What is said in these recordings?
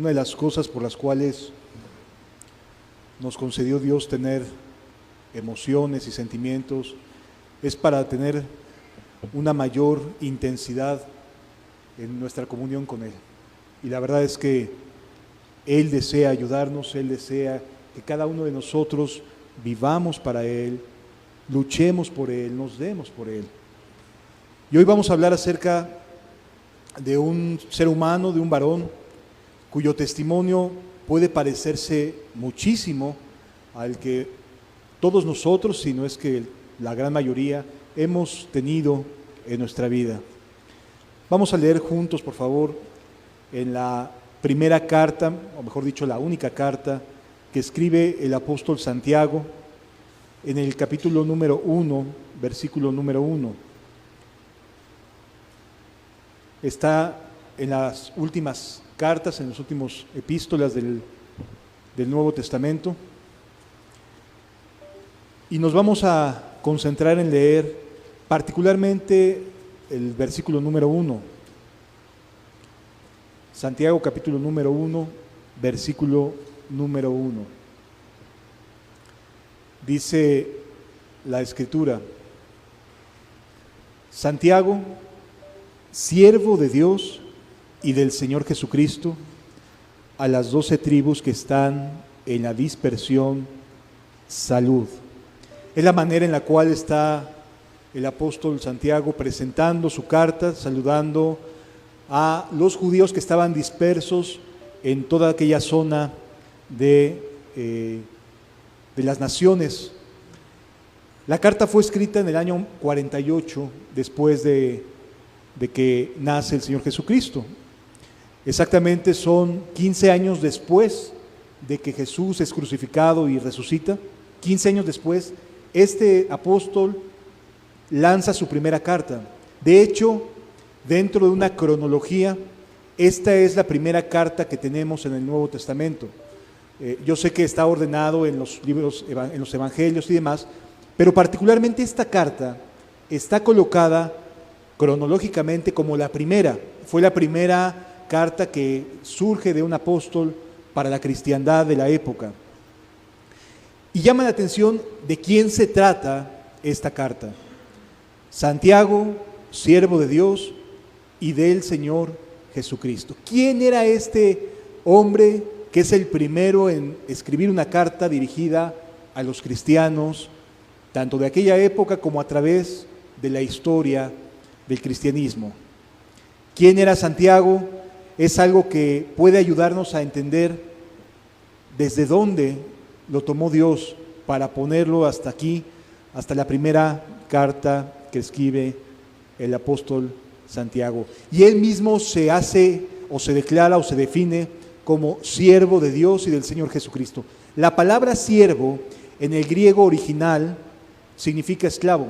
una de las cosas por las cuales nos concedió Dios tener emociones y sentimientos es para tener una mayor intensidad en nuestra comunión con Él. Y la verdad es que Él desea ayudarnos, Él desea que cada uno de nosotros vivamos para Él, luchemos por Él, nos demos por Él. Y hoy vamos a hablar acerca de un ser humano, de un varón, cuyo testimonio puede parecerse muchísimo al que todos nosotros, si no es que la gran mayoría, hemos tenido en nuestra vida. Vamos a leer juntos, por favor, en la primera carta, o mejor dicho, la única carta que escribe el apóstol Santiago, en el capítulo número 1, versículo número 1. Está en las últimas cartas, en las últimas epístolas del Nuevo Testamento. Y nos vamos a concentrar en leer particularmente el versículo número 1. Santiago capítulo número 1, versículo número 1. Dice la Escritura: Santiago, siervo de Dios y del Señor Jesucristo, a las 12 tribus que están en la dispersión, salud. Es la manera en la cual está el apóstol Santiago presentando su carta, saludando a los judíos que estaban dispersos en toda aquella zona de las naciones. La carta fue escrita en el año 48 después de que nace el Señor Jesucristo. Exactamente son 15 años después de que Jesús es crucificado y resucita. 15 años después, este apóstol lanza su primera carta. De hecho, dentro de una cronología, esta es la primera carta que tenemos en el Nuevo Testamento. Yo sé que está ordenado en los libros, en los evangelios y demás, pero particularmente esta carta está colocada cronológicamente como la primera. Fue la primera carta que surge de un apóstol para la cristiandad de la época. Y llama la atención de quién se trata esta carta. Santiago, siervo de Dios y del Señor Jesucristo. ¿Quién era este hombre que es el primero en escribir una carta dirigida a los cristianos, tanto de aquella época como a través de la historia del cristianismo? ¿Quién era Santiago? Es algo que puede ayudarnos a entender desde dónde lo tomó Dios para ponerlo hasta aquí, hasta la primera carta que escribe el apóstol Santiago. Y él mismo se hace o se declara o se define como siervo de Dios y del Señor Jesucristo. La palabra siervo en el griego original significa esclavo.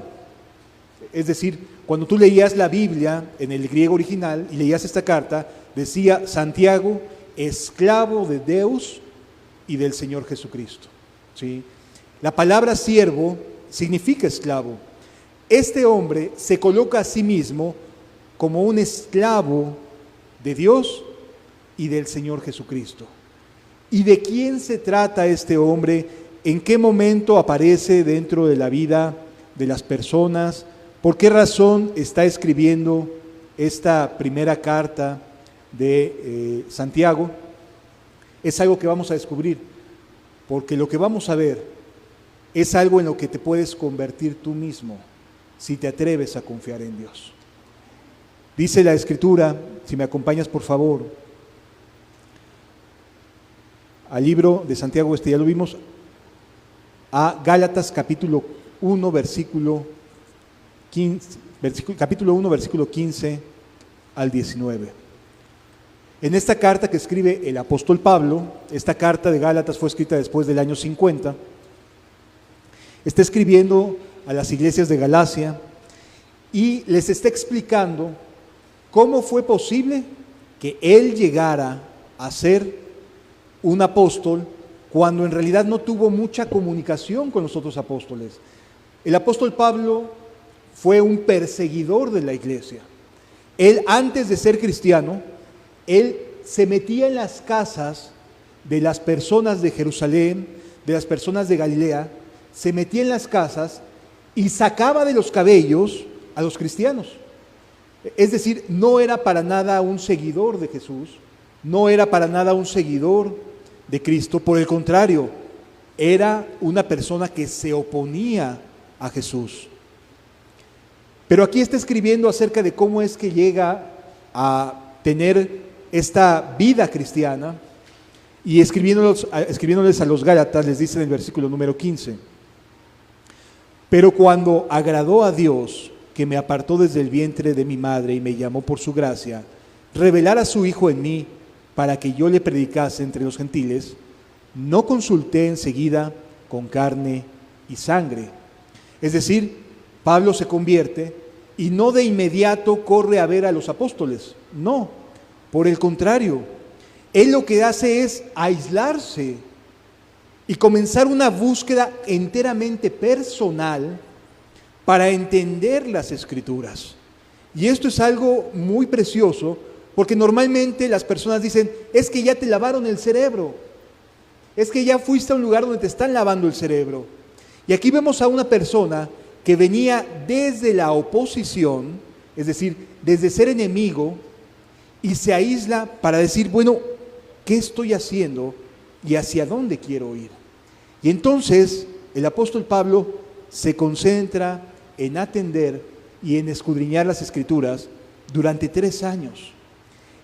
Es decir, cuando tú leías la Biblia en el griego original y leías esta carta, decía Santiago, esclavo de Dios y del Señor Jesucristo. ¿Sí? La palabra siervo significa esclavo. Este hombre se coloca a sí mismo como un esclavo de Dios y del Señor Jesucristo. ¿Y de quién se trata este hombre? ¿En qué momento aparece dentro de la vida de las personas? ¿Por qué razón está escribiendo esta primera carta de Santiago? Es algo que vamos a descubrir, porque lo que vamos a ver es algo en lo que te puedes convertir tú mismo si te atreves a confiar en Dios. Dice la Escritura, si me acompañas por favor, al libro de Santiago, ya lo vimos, a Gálatas capítulo 1, versículo 15, capítulo 1, versículo 15 al 19. En esta carta que escribe el apóstol Pablo, esta carta de Gálatas fue escrita después del año 50, está escribiendo a las iglesias de Galacia y les está explicando cómo fue posible que él llegara a ser un apóstol cuando en realidad no tuvo mucha comunicación con los otros apóstoles. El apóstol Pablo fue un perseguidor de la iglesia. Él, antes de ser cristiano, él se metía en las casas de las personas de Jerusalén, de las personas de Galilea, se metía en las casas y sacaba de los cabellos a los cristianos. Es decir, no era para nada un seguidor de Jesús, no era para nada un seguidor de Cristo, por el contrario, era una persona que se oponía a Jesús. Pero aquí está escribiendo acerca de cómo es que llega a tener esta vida cristiana, y escribiéndoles a los Gálatas les dice en el versículo número 15: pero cuando agradó a Dios, que me apartó desde el vientre de mi madre y me llamó por su gracia, revelar a su Hijo en mí para que yo le predicase entre los gentiles, no consulté enseguida con carne y sangre. Es decir, Pablo se convierte y no de inmediato corre a ver a los apóstoles, no, por el contrario, él lo que hace es aislarse y comenzar una búsqueda enteramente personal para entender las Escrituras. Y esto es algo muy precioso, porque normalmente las personas dicen: es que ya te lavaron el cerebro, es que ya fuiste a un lugar donde te están lavando el cerebro. Y aquí vemos a una persona que venía desde la oposición, es decir, desde ser enemigo, y se aísla para decir: bueno, ¿qué estoy haciendo y hacia dónde quiero ir? Y entonces el apóstol Pablo se concentra en atender y en escudriñar las Escrituras durante 3 años.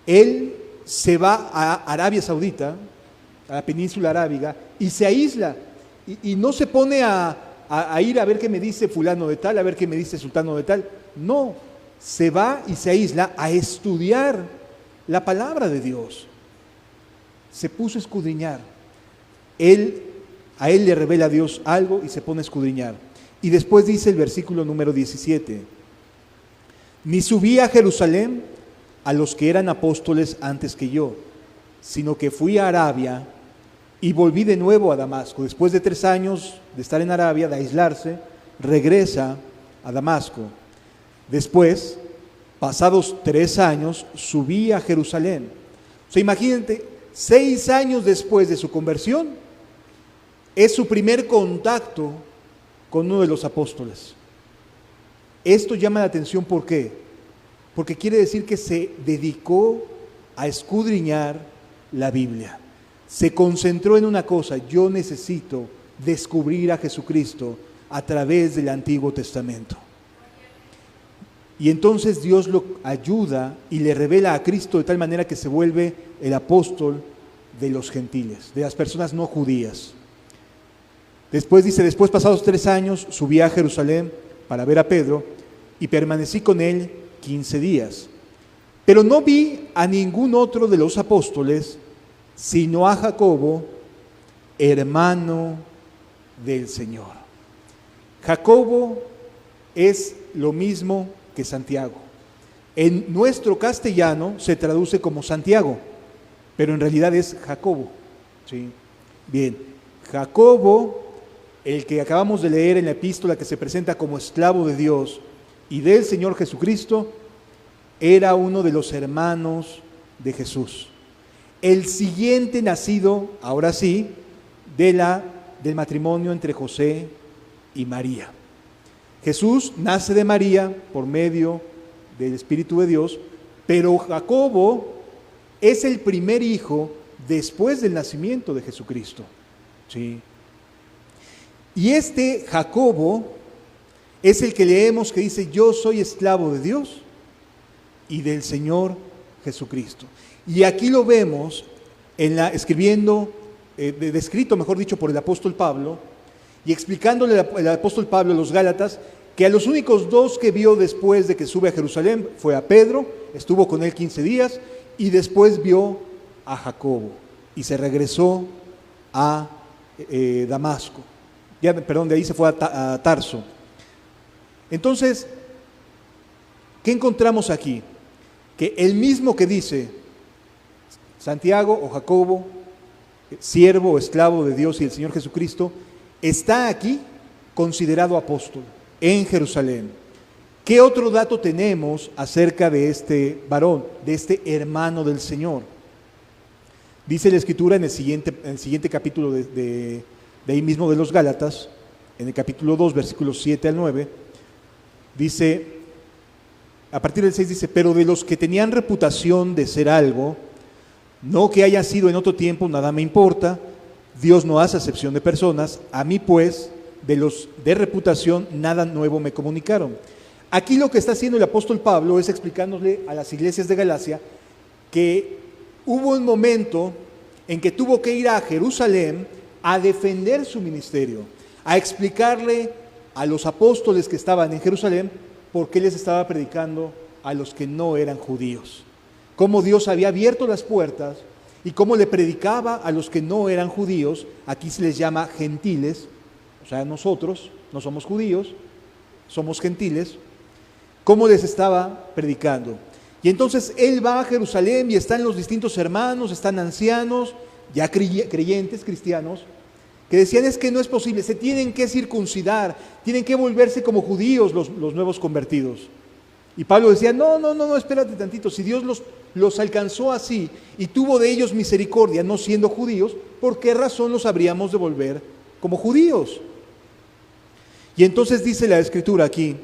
Él se va a Arabia Saudita, a la península arábiga, y se aísla, y no se pone a ir a ver qué me dice fulano de tal, a ver qué me dice sultano de tal. No, se va y se aísla a estudiar la palabra de Dios. Se puso a escudriñar. A él le revela a Dios algo y se pone a escudriñar. Y después dice el versículo número 17: ni subí a Jerusalén a los que eran apóstoles antes que yo, sino que fui a Arabia y volví de nuevo a Damasco. Después de 3 años de estar en Arabia, de aislarse, regresa a Damasco. Después, pasados 3 años, subí a Jerusalén. O sea, imagínate, 6 años después de su conversión, es su primer contacto con uno de los apóstoles. Esto llama la atención, ¿por qué? Porque quiere decir que se dedicó a escudriñar la Biblia. Se concentró en una cosa: yo necesito descubrir a Jesucristo a través del Antiguo Testamento. Y entonces Dios lo ayuda y le revela a Cristo de tal manera que se vuelve el apóstol de los gentiles, de las personas no judías. Después dice: después, pasados 3 años, subí a Jerusalén para ver a Pedro y permanecí con él 15 días. Pero no vi a ningún otro de los apóstoles, sino a Jacobo, hermano del Señor. Jacobo es lo mismo que Santiago. En nuestro castellano se traduce como Santiago, pero en realidad es Jacobo. ¿Sí? Bien, Jacobo, el que acabamos de leer en la epístola, que se presenta como esclavo de Dios y del Señor Jesucristo, era uno de los hermanos de Jesús. El siguiente nacido, ahora sí, del matrimonio entre José y María. Jesús nace de María por medio del Espíritu de Dios, pero Jacobo es el primer hijo después del nacimiento de Jesucristo. ¿Sí? Y este Jacobo es el que leemos que dice: yo soy esclavo de Dios y del Señor Jesucristo. Y aquí lo vemos descrito, mejor dicho, por el apóstol Pablo, y explicándole el apóstol Pablo a los Gálatas que a los únicos 2 que vio después de que sube a Jerusalén fue a Pedro, estuvo con él 15 días, y después vio a Jacobo y se regresó a Damasco. De ahí se fue a Tarso. Entonces, ¿qué encontramos aquí? Que el mismo que dice Santiago o Jacobo, siervo o esclavo de Dios y del Señor Jesucristo, está aquí considerado apóstol en Jerusalén. ¿Qué otro dato tenemos acerca de este varón, de este hermano del Señor? Dice la Escritura en el siguiente capítulo de ahí mismo de los Gálatas, en el capítulo 2, versículos 7 al 9, dice, a partir del 6 dice, pero de los que tenían reputación de ser algo, no que haya sido en otro tiempo, nada me importa, Dios no hace acepción de personas, a mí pues, de los de reputación, nada nuevo me comunicaron. Aquí lo que está haciendo el apóstol Pablo es explicándole a las iglesias de Galacia que hubo un momento en que tuvo que ir a Jerusalén a defender su ministerio, a explicarle a los apóstoles que estaban en Jerusalén por qué les estaba predicando a los que no eran judíos, cómo Dios había abierto las puertas y cómo le predicaba a los que no eran judíos. Aquí se les llama gentiles, o sea, nosotros no somos judíos, somos gentiles, cómo les estaba predicando. Y entonces él va a Jerusalén y están los distintos hermanos, están ancianos, ya creyentes, cristianos, que decían es que no es posible, se tienen que circuncidar, tienen que volverse como judíos los nuevos convertidos. Y Pablo decía, no, espérate tantito, si Dios los alcanzó así y tuvo de ellos misericordia, no siendo judíos, ¿por qué razón los habríamos de volver como judíos? Y entonces dice la Escritura aquí,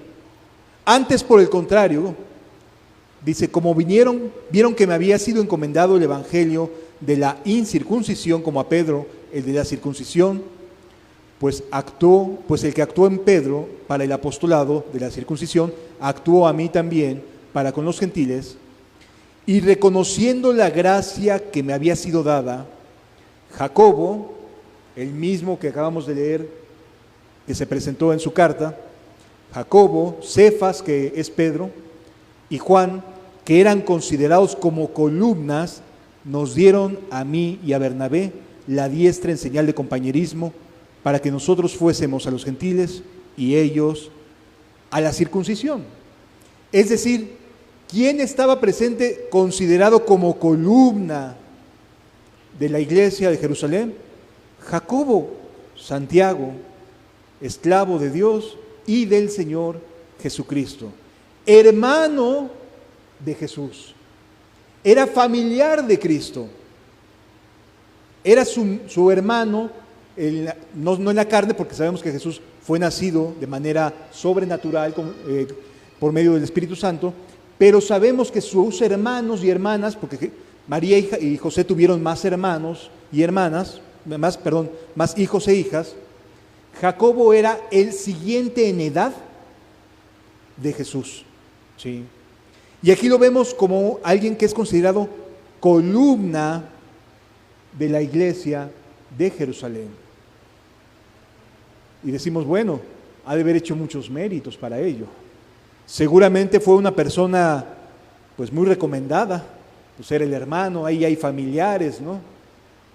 antes por el contrario, dice, como vieron que me había sido encomendado el evangelio de la incircuncisión como a Pedro, el de la circuncisión, pues el que actuó en Pedro para el apostolado de la circuncisión, actuó a mí también para con los gentiles, y reconociendo la gracia que me había sido dada, Jacobo, el mismo que acabamos de leer, que se presentó en su carta, Jacobo, Cefas, que es Pedro, y Juan, que eran considerados como columnas, nos dieron a mí y a Bernabé la diestra en señal de compañerismo, para que nosotros fuésemos a los gentiles y ellos a la circuncisión. Es decir, ¿quién estaba presente considerado como columna de la iglesia de Jerusalén? Jacobo, Santiago, esclavo de Dios y del Señor Jesucristo, hermano de Jesús, era familiar de Cristo, era su hermano, no en la carne, porque sabemos que Jesús fue nacido de manera sobrenatural por medio del Espíritu Santo, pero sabemos que sus hermanos y hermanas, porque María y José tuvieron más hermanos y hermanas, más hijos e hijas, Jacobo era el siguiente en edad de Jesús, ¿sí? Y aquí lo vemos como alguien que es considerado columna de la iglesia de Jerusalén. Y decimos, bueno, ha de haber hecho muchos méritos para ello. Seguramente fue una persona pues muy recomendada, pues era el hermano, ahí hay familiares, ¿no?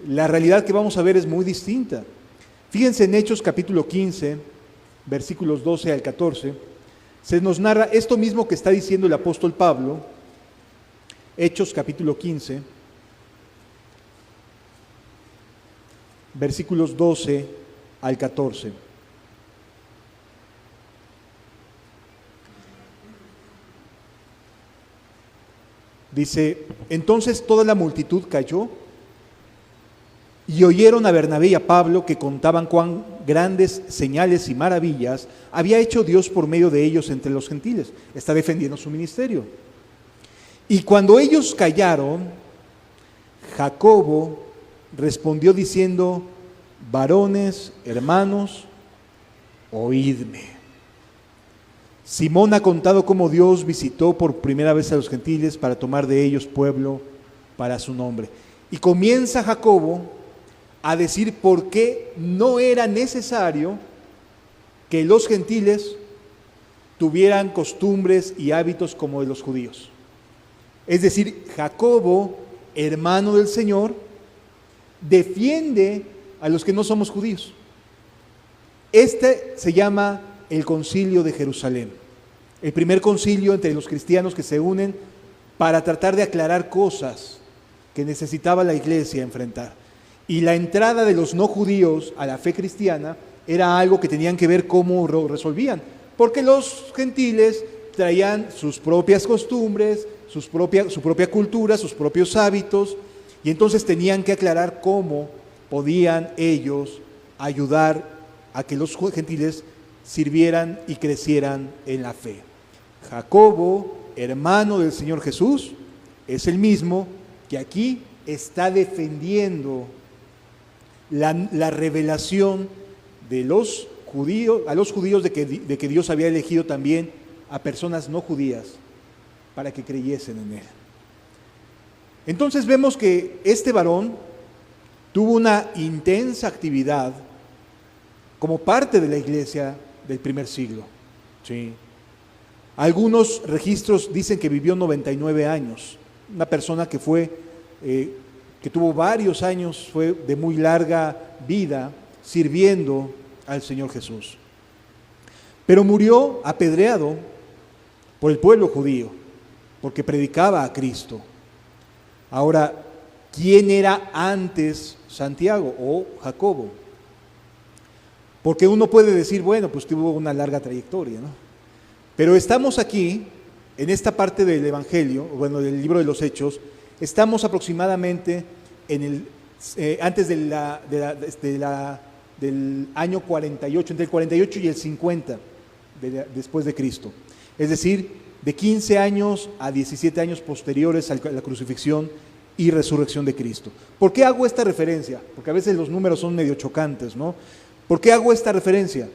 La realidad que vamos a ver es muy distinta. Fíjense en Hechos capítulo 15, versículos 12 al 14, se nos narra esto mismo que está diciendo el apóstol Pablo. Hechos capítulo 15, versículos 12 al 14. Dice, entonces toda la multitud cayó y oyeron a Bernabé y a Pablo que contaban cuán grandes señales y maravillas había hecho Dios por medio de ellos entre los gentiles. Está defendiendo su ministerio. Y cuando ellos callaron, Jacobo respondió diciendo, varones, hermanos, oídme. Simón ha contado cómo Dios visitó por primera vez a los gentiles para tomar de ellos pueblo para su nombre. Y comienza Jacobo a decir por qué no era necesario que los gentiles tuvieran costumbres y hábitos como de los judíos. Es decir, Jacobo, hermano del Señor, defiende a los que no somos judíos. Este se llama el Concilio de Jerusalén, el primer concilio entre los cristianos que se unen para tratar de aclarar cosas que necesitaba la iglesia enfrentar. Y la entrada de los no judíos a la fe cristiana era algo que tenían que ver cómo resolvían, porque los gentiles traían sus propias costumbres, su propia cultura, sus propios hábitos, Y entonces tenían que aclarar cómo podían ellos ayudar a que los gentiles sirvieran y crecieran en la fe. Jacobo, hermano del Señor Jesús, es el mismo que aquí está defendiendo la revelación de los judíos, a los judíos de que Dios había elegido también a personas no judías para que creyesen en él. Entonces vemos que este varón tuvo una intensa actividad como parte de la iglesia del primer siglo. ¿Sí? Algunos registros dicen que vivió 99 años, una persona que que tuvo varios años, fue de muy larga vida sirviendo al Señor Jesús. Pero murió apedreado por el pueblo judío, porque predicaba a Cristo. Ahora, ¿quién era antes Santiago o Jacobo? Porque uno puede decir, bueno, pues tuvo una larga trayectoria, ¿no? Pero estamos aquí, en esta parte del Evangelio, bueno, del libro de los Hechos, estamos aproximadamente antes del año 48, entre el 48 y el 50 después de Cristo. Es decir, de 15 años a 17 años posteriores a la crucifixión y resurrección de Cristo. ¿Por qué hago esta referencia? Porque a veces los números son medio chocantes, ¿no? ¿Por qué hago esta referencia?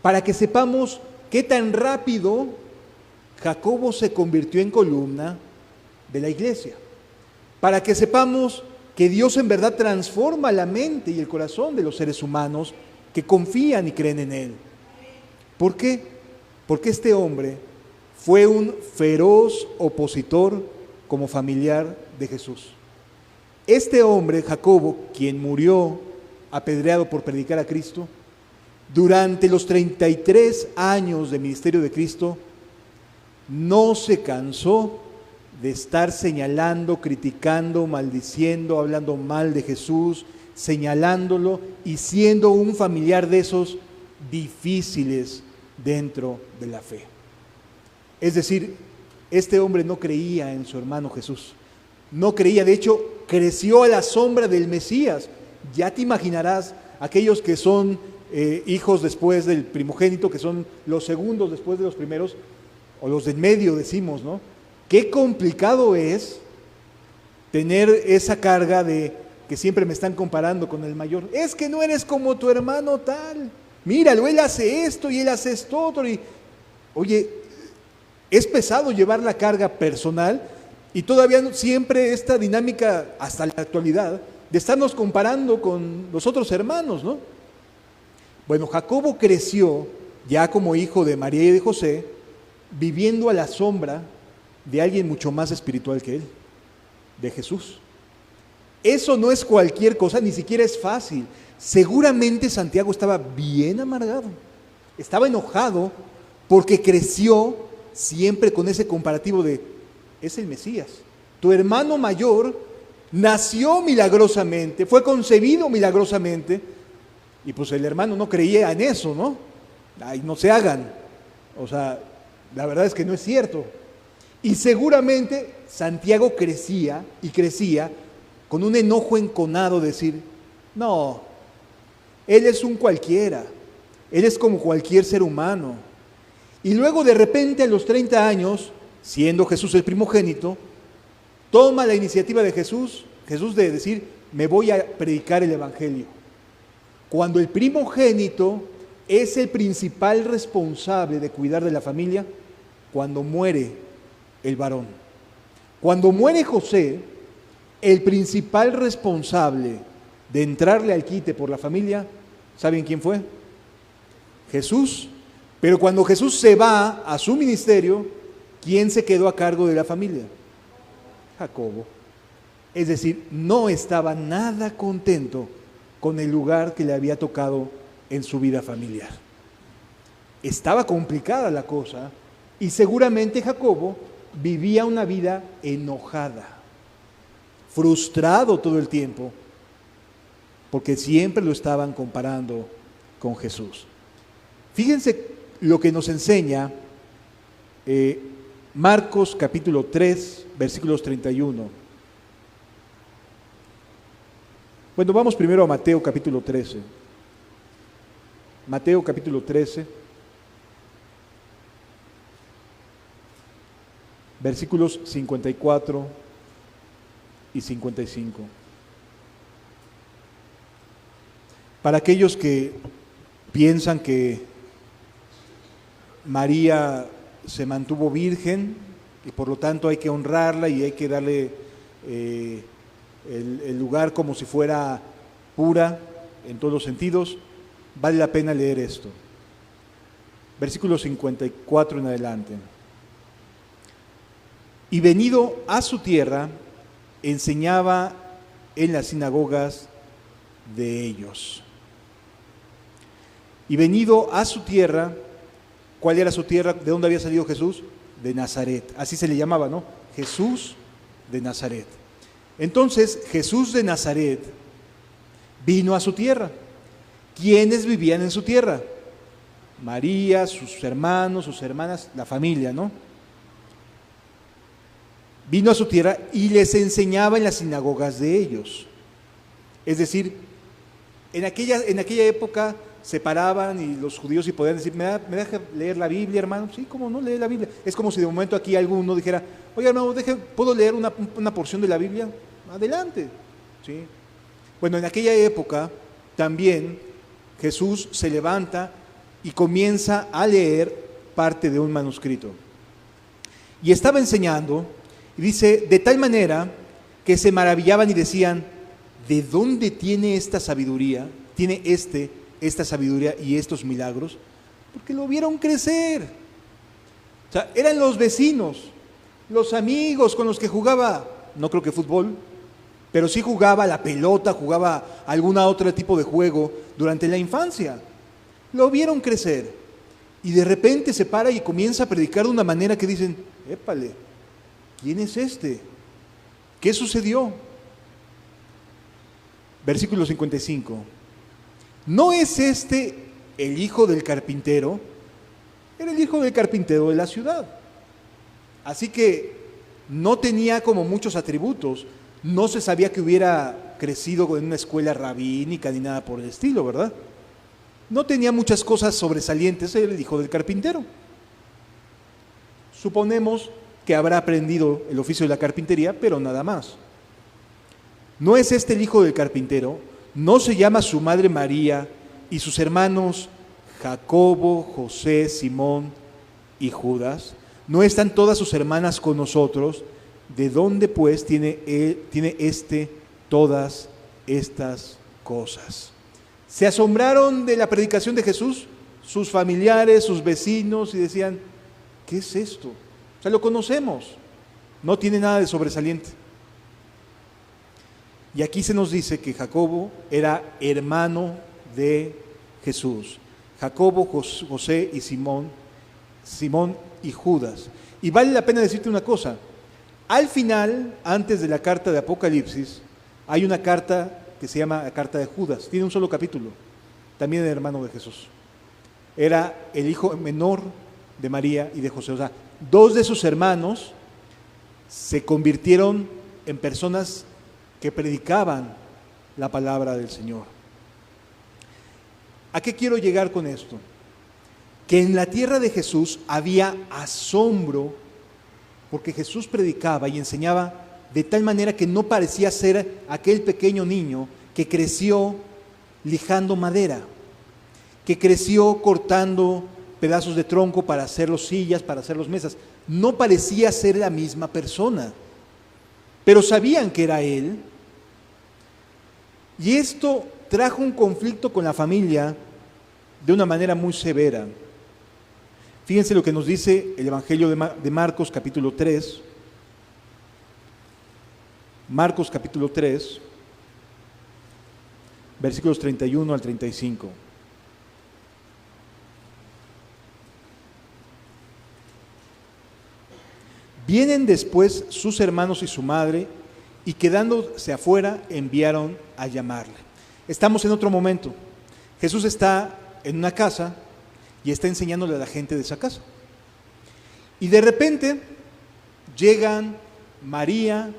Para que sepamos qué tan rápido Jacobo se convirtió en columna de la iglesia. Para que sepamos que Dios en verdad transforma la mente y el corazón de los seres humanos que confían y creen en Él. ¿Por qué? Porque este hombre fue un feroz opositor como familiar de Jesús. Este hombre, Jacobo, quien murió apedreado por predicar a Cristo, durante los 33 años de ministerio de Cristo, no se cansó de estar señalando, criticando, maldiciendo, hablando mal de Jesús, señalándolo y siendo un familiar de esos difíciles dentro de la fe. Es decir, este hombre no creía en su hermano Jesús, no creía, de hecho, creció a la sombra del Mesías. Ya te imaginarás aquellos que son hijos después del primogénito, que son los segundos después de los primeros, o los del medio decimos, ¿no? Qué complicado es tener esa carga de que siempre me están comparando con el mayor. Es que no eres como tu hermano tal. Míralo, él hace esto y él hace esto otro. Y, oye, es pesado llevar la carga personal y todavía siempre esta dinámica hasta la actualidad de estarnos comparando con los otros hermanos, ¿no? Bueno, Jacobo creció ya como hijo de María y de José, viviendo a la sombra de alguien mucho más espiritual que él, de Jesús. Eso no es cualquier cosa, ni siquiera es fácil. Seguramente Santiago estaba bien amargado, estaba enojado porque creció siempre con ese comparativo de, es el Mesías. Tu hermano mayor nació milagrosamente, fue concebido milagrosamente, y pues el hermano no creía en eso, ¿no? Ay, no se hagan. O sea, la verdad es que no es cierto. Y seguramente Santiago crecía y crecía con un enojo enconado de decir, no, él es un cualquiera, él es como cualquier ser humano. Y luego de repente a los 30 años, siendo Jesús el primogénito, toma la iniciativa de Jesús de decir, me voy a predicar el Evangelio. Cuando el primogénito es el principal responsable de cuidar de la familia, cuando muere el varón. Cuando muere José, el principal responsable de entrarle al quite por la familia, ¿saben quién fue? Jesús. Pero cuando Jesús se va a su ministerio, ¿quién se quedó a cargo de la familia? Jacobo. Es decir, no estaba nada contento con el lugar que le había tocado en su vida familiar. Estaba complicada la cosa y seguramente Jacobo vivía una vida enojada, frustrado todo el tiempo, porque siempre lo estaban comparando con Jesús. Fíjense lo que nos enseña Marcos capítulo 3, versículos 31. Bueno, vamos primero a Mateo capítulo 13. Mateo capítulo 13, versículos 54 y 55. Para aquellos que piensan que María se mantuvo virgen y por lo tanto hay que honrarla y hay que darle el lugar como si fuera pura en todos los sentidos, vale la pena leer esto. Versículo 54 en adelante. Y venido a su tierra, enseñaba en las sinagogas de ellos. Y venido a su tierra, ¿cuál era su tierra? ¿De dónde había salido Jesús? De Nazaret, así se le llamaba, ¿no? Jesús de Nazaret. Entonces, Jesús de Nazaret vino a su tierra. ¿Quiénes vivían en su tierra? María, sus hermanos, sus hermanas, la familia, ¿no? Vino a su tierra y les enseñaba en las sinagogas de ellos. Es decir, en aquella época se paraban y los judíos y podían decir, ¿me deja leer la Biblia, hermano? Sí, ¿cómo no leer la Biblia? Es como si de momento aquí alguno dijera, oye, hermano, ¿puedo leer una porción de la Biblia? Adelante. ¿Sí? Bueno, en aquella época también Jesús se levanta y comienza a leer parte de un manuscrito. Y estaba enseñando, y dice, de tal manera que se maravillaban y decían, ¿de dónde tiene esta sabiduría? Tiene esta sabiduría y estos milagros, porque lo vieron crecer. O sea, eran los vecinos, los amigos con los que jugaba, no creo que fútbol, pero sí jugaba la pelota, jugaba algún otro tipo de juego durante la infancia. Lo vieron crecer y de repente se para y comienza a predicar de una manera que dicen, épale, ¿quién es este? ¿Qué sucedió? Versículo 55. ¿No es este el hijo del carpintero? Era el hijo del carpintero de la ciudad. Así que no tenía como muchos atributos. No se sabía que hubiera crecido en una escuela rabínica ni nada por el estilo, ¿verdad? No tenía muchas cosas sobresalientes, era el hijo del carpintero. Suponemos que habrá aprendido el oficio de la carpintería, pero nada más. ¿No es este el hijo del carpintero? ¿No se llama su madre María y sus hermanos Jacobo, José, Simón y Judas? ¿No están todas sus hermanas con nosotros? ¿De dónde pues tiene todas estas cosas? Se asombraron de la predicación de Jesús, sus familiares, sus vecinos, y decían, ¿qué es esto? O sea, lo conocemos, no tiene nada de sobresaliente. Y aquí se nos dice que Jacobo era hermano de Jesús. Jacobo, José y Simón y Judas. Y vale la pena decirte una cosa. Al final, antes de la carta de Apocalipsis, hay una carta que se llama la carta de Judas. Tiene un solo capítulo. También era hermano de Jesús. Era el hijo menor de María y de José. O sea, dos de sus hermanos se convirtieron en personas que predicaban la palabra del Señor. ¿A qué quiero llegar con esto? Que en la tierra de Jesús había asombro porque Jesús predicaba y enseñaba de tal manera que no parecía ser aquel pequeño niño que creció lijando madera, que creció cortando pedazos de tronco para hacer los sillas, para hacer los mesas. No parecía ser la misma persona, pero sabían que era él. Y esto trajo un conflicto con la familia de una manera muy severa. Fíjense lo que nos dice el Evangelio de Marcos capítulo 3. Marcos capítulo 3, versículos 31 al 35. Vienen después sus hermanos y su madre, y quedándose afuera enviaron a llamarle. Estamos en otro momento. Jesús está en una casa y está enseñándole a la gente de esa casa. Y de repente llegan María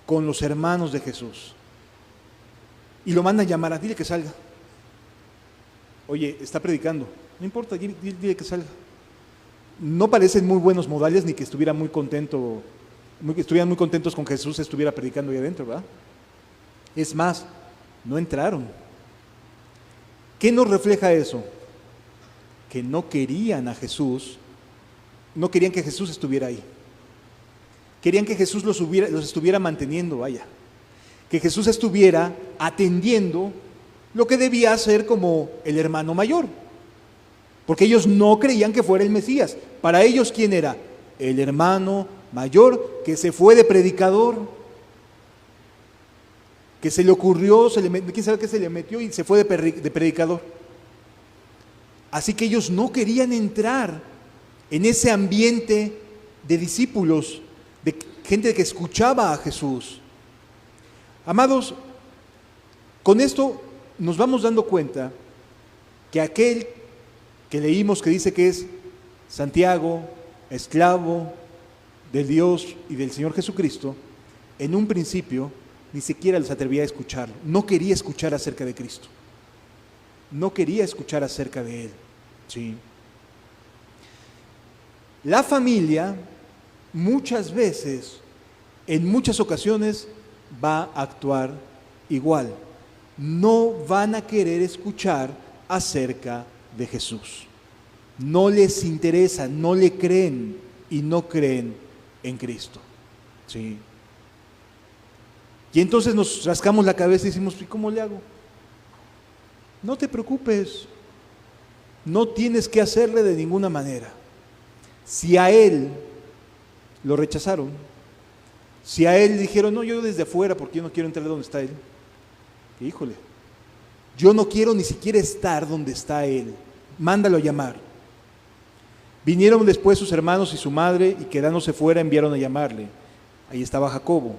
con los hermanos de Jesús. y lo mandan a llamar, dile que salga. Oye, está predicando, no importa, dile que salga. No parecen muy buenos modales ni que estuviera muy contento, estuvieran muy contentos con que Jesús estuviera predicando ahí adentro, ¿verdad? Es más, no entraron. ¿Qué nos refleja eso? Que no querían a Jesús, no querían que Jesús estuviera ahí. Querían que Jesús los estuviera manteniendo, vaya. Que Jesús estuviera atendiendo lo que debía hacer como el hermano mayor. Porque ellos no creían que fuera el Mesías. Para ellos, ¿quién era? El hermano mayor que se fue de predicador, que se le ocurrió, quién sabe qué se le metió y se fue de predicador. Así que ellos no querían entrar en ese ambiente de discípulos, de gente que escuchaba a Jesús. Amados, con esto nos vamos dando cuenta que aquel que leímos que dice que es Santiago, esclavo de Dios y del Señor Jesucristo, en un principio ni siquiera les atrevía a escucharlo, no quería escuchar acerca de Cristo, no quería escuchar acerca de Él. ¿Sí? La familia muchas veces, en muchas ocasiones, va a actuar igual. No van a querer escuchar acerca de Jesús. No les interesa, no le creen y no creen en Cristo. ¿Sí? Y entonces nos rascamos la cabeza y decimos, ¿y cómo le hago? No te preocupes, no tienes que hacerle de ninguna manera. Si a él lo rechazaron, si a él dijeron, no, yo desde afuera porque yo no quiero entrar donde está él, híjole, yo no quiero ni siquiera estar donde está él, mándalo a llamar. Vinieron después sus hermanos y su madre y quedándose fuera enviaron a llamarle. Ahí estaba Jacobo.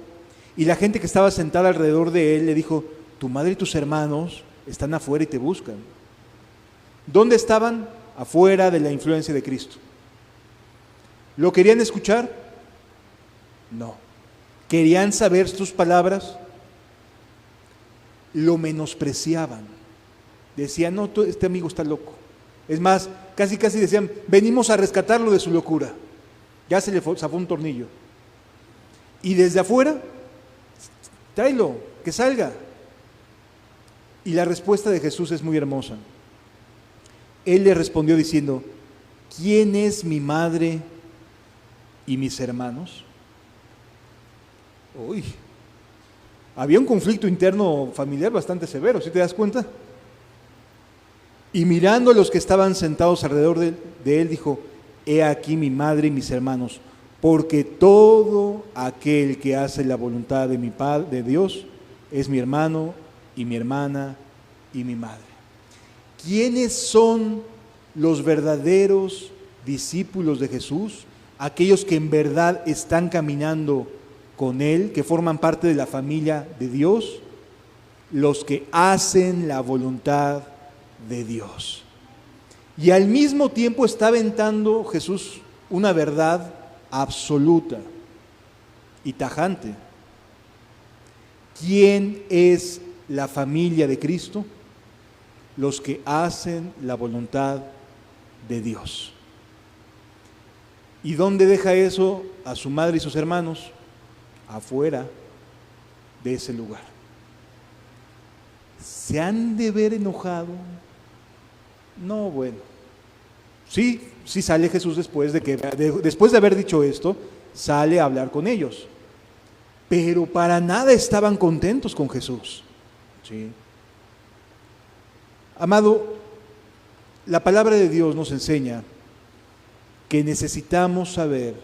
Y la gente que estaba sentada alrededor de él le dijo, tu madre y tus hermanos están afuera y te buscan. ¿Dónde estaban? Afuera de la influencia de Cristo. ¿Lo querían escuchar? No. ¿Querían saber sus palabras? Lo menospreciaban. Decían, no, este amigo está loco. Es más, casi decían, venimos a rescatarlo de su locura. Ya se le zafó un tornillo. Y desde afuera, tráelo, que salga. Y la respuesta de Jesús es muy hermosa. Él le respondió diciendo, ¿quién es mi madre y mis hermanos? Uy, había un conflicto interno familiar bastante severo, ¿sí te das cuenta? Y mirando a los que estaban sentados alrededor de él, dijo, he aquí mi madre y mis hermanos, porque todo aquel que hace la voluntad de mi Padre, de Dios, es mi hermano y mi hermana y mi madre. ¿Quiénes son los verdaderos discípulos de Jesús? Aquellos que en verdad están caminando con Él, que forman parte de la familia de Dios, los que hacen la voluntad de Dios. Y al mismo tiempo está aventando Jesús una verdad absoluta y tajante. ¿Quién es la familia de Cristo? Los que hacen la voluntad de Dios. ¿Y dónde deja eso a su madre y sus hermanos? Afuera de ese lugar. ¿Se han de ver enojado? No, bueno. Sí sale Jesús después de haber dicho esto, sale a hablar con ellos. Pero para nada estaban contentos con Jesús. ¿Sí? Amado, la palabra de Dios nos enseña que necesitamos saber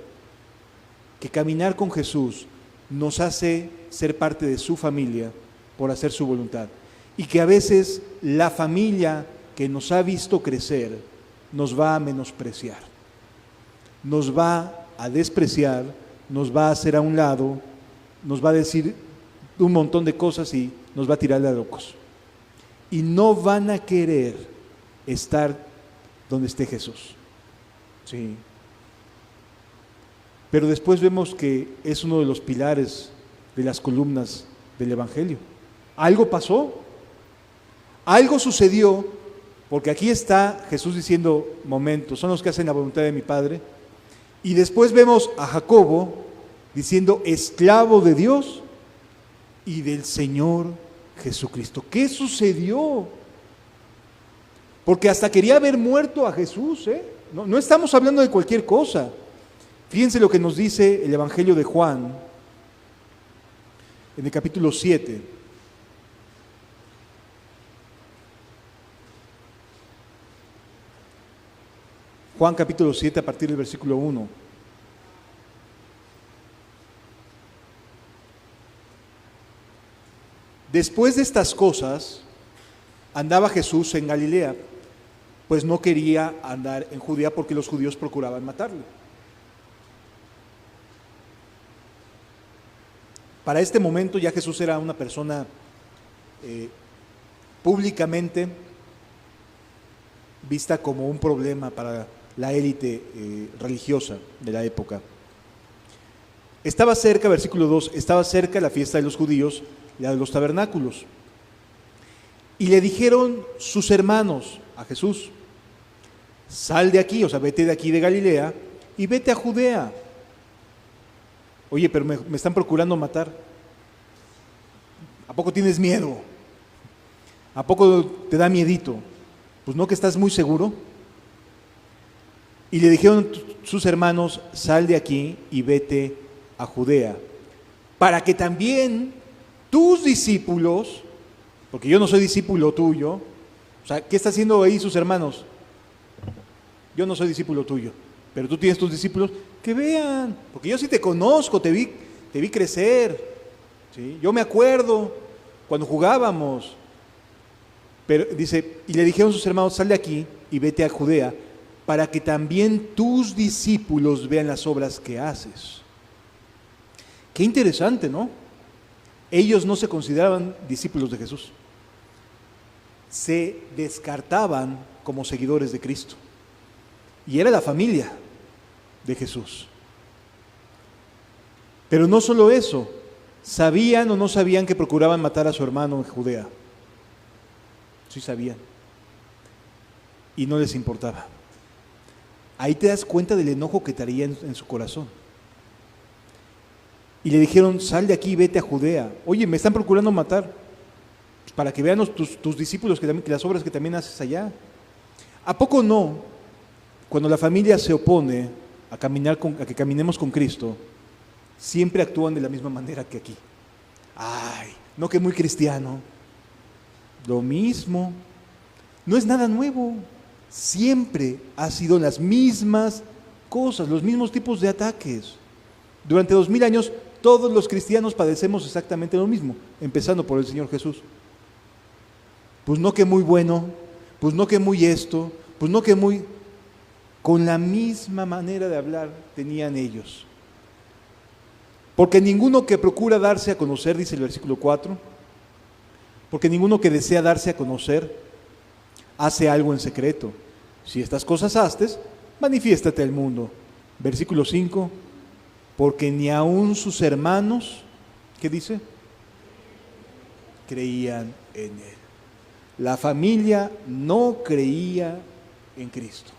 que caminar con Jesús nos hace ser parte de su familia por hacer su voluntad. Y que a veces la familia que nos ha visto crecer nos va a menospreciar, nos va a despreciar, nos va a hacer a un lado, nos va a decir un montón de cosas y nos va a tirar de locos. Y no van a querer estar donde esté Jesús. Sí. Pero después vemos que es uno de los pilares de las columnas del Evangelio. Algo pasó Algo sucedió, porque aquí está Jesús diciendo, momento, son los que hacen la voluntad de mi Padre. Y después vemos a Jacobo diciendo, esclavo de Dios y del Señor Jesucristo. ¿Qué sucedió? Porque hasta quería haber muerto a Jesús, ¿eh? No estamos hablando de cualquier cosa. Fíjense lo que nos dice el Evangelio de Juan, en el capítulo 7. Juan capítulo 7 a partir del versículo 1. Después de estas cosas, andaba Jesús en Galilea, pues no quería andar en Judea porque los judíos procuraban matarle. Para este momento ya Jesús era una persona públicamente vista como un problema para la élite religiosa de la época. Estaba cerca, versículo 2, estaba cerca la fiesta de los judíos, la de los tabernáculos. Y le dijeron sus hermanos a Jesús, sal de aquí, o sea, vete de aquí de Galilea y vete a Judea. Oye, pero me están procurando matar. ¿A poco tienes miedo? ¿A poco te da miedito? Pues no, que estás muy seguro. Y le dijeron sus hermanos, sal de aquí y vete a Judea, para que también tus discípulos, porque yo no soy discípulo tuyo, o sea, ¿qué está haciendo ahí sus hermanos? Yo no soy discípulo tuyo, pero tú tienes tus discípulos, que vean, porque yo sí te conozco, te vi crecer, ¿sí? Yo me acuerdo cuando jugábamos, pero dice, y le dijeron sus hermanos, sal de aquí y vete a Judea, para que también tus discípulos vean las obras que haces. Qué interesante, ¿no? Ellos no se consideraban discípulos de Jesús. Se descartaban como seguidores de Cristo. Y era la familia de Jesús. Pero no solo eso, ¿sabían o no sabían que procuraban matar a su hermano en Judea? Sí sabían. Y no les importaba. Ahí te das cuenta del enojo que traía en su corazón. Y le dijeron, sal de aquí y vete a Judea. Oye, me están procurando matar. Para que vean tus discípulos que las obras que también haces allá. ¿A poco no? Cuando la familia se opone a que caminemos con Cristo, siempre actúan de la misma manera que aquí. Ay, no, que muy cristiano. Lo mismo. No es nada nuevo. Siempre ha sido las mismas cosas, los mismos tipos de ataques. Durante 2000 años, todos los cristianos padecemos exactamente lo mismo, empezando por el Señor Jesús. Pues no que muy bueno, pues no que muy esto, pues no que muy... Con la misma manera de hablar tenían ellos. Porque ninguno que procura darse a conocer, dice el versículo 4, porque ninguno que desea darse a conocer hace algo en secreto. Si estas cosas haces, manifiéstate al mundo. Versículo 5, porque ni aun sus hermanos, ¿qué dice? Creían en él. La familia no creía en Cristo.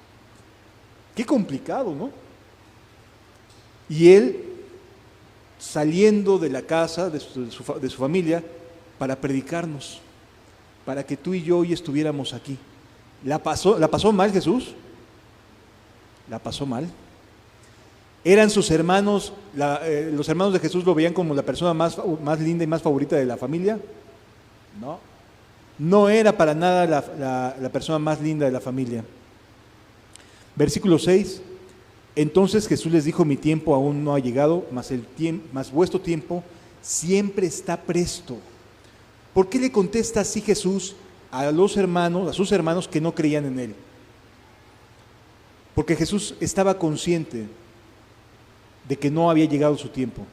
Qué complicado, ¿no? Y él, saliendo de la casa de su familia, para predicarnos, para que tú y yo hoy estuviéramos aquí. ¿La pasó mal Jesús? ¿La pasó mal? ¿Eran sus hermanos, los hermanos de Jesús lo veían como la persona más linda y más favorita de la familia? No. No era para nada la persona más linda de la familia. Versículo 6. Entonces Jesús les dijo, mi tiempo aún no ha llegado, mas vuestro tiempo siempre está presto. ¿Por qué le contesta así Jesús a sus hermanos que no creían en él? Porque Jesús estaba consciente de que no había llegado su tiempo.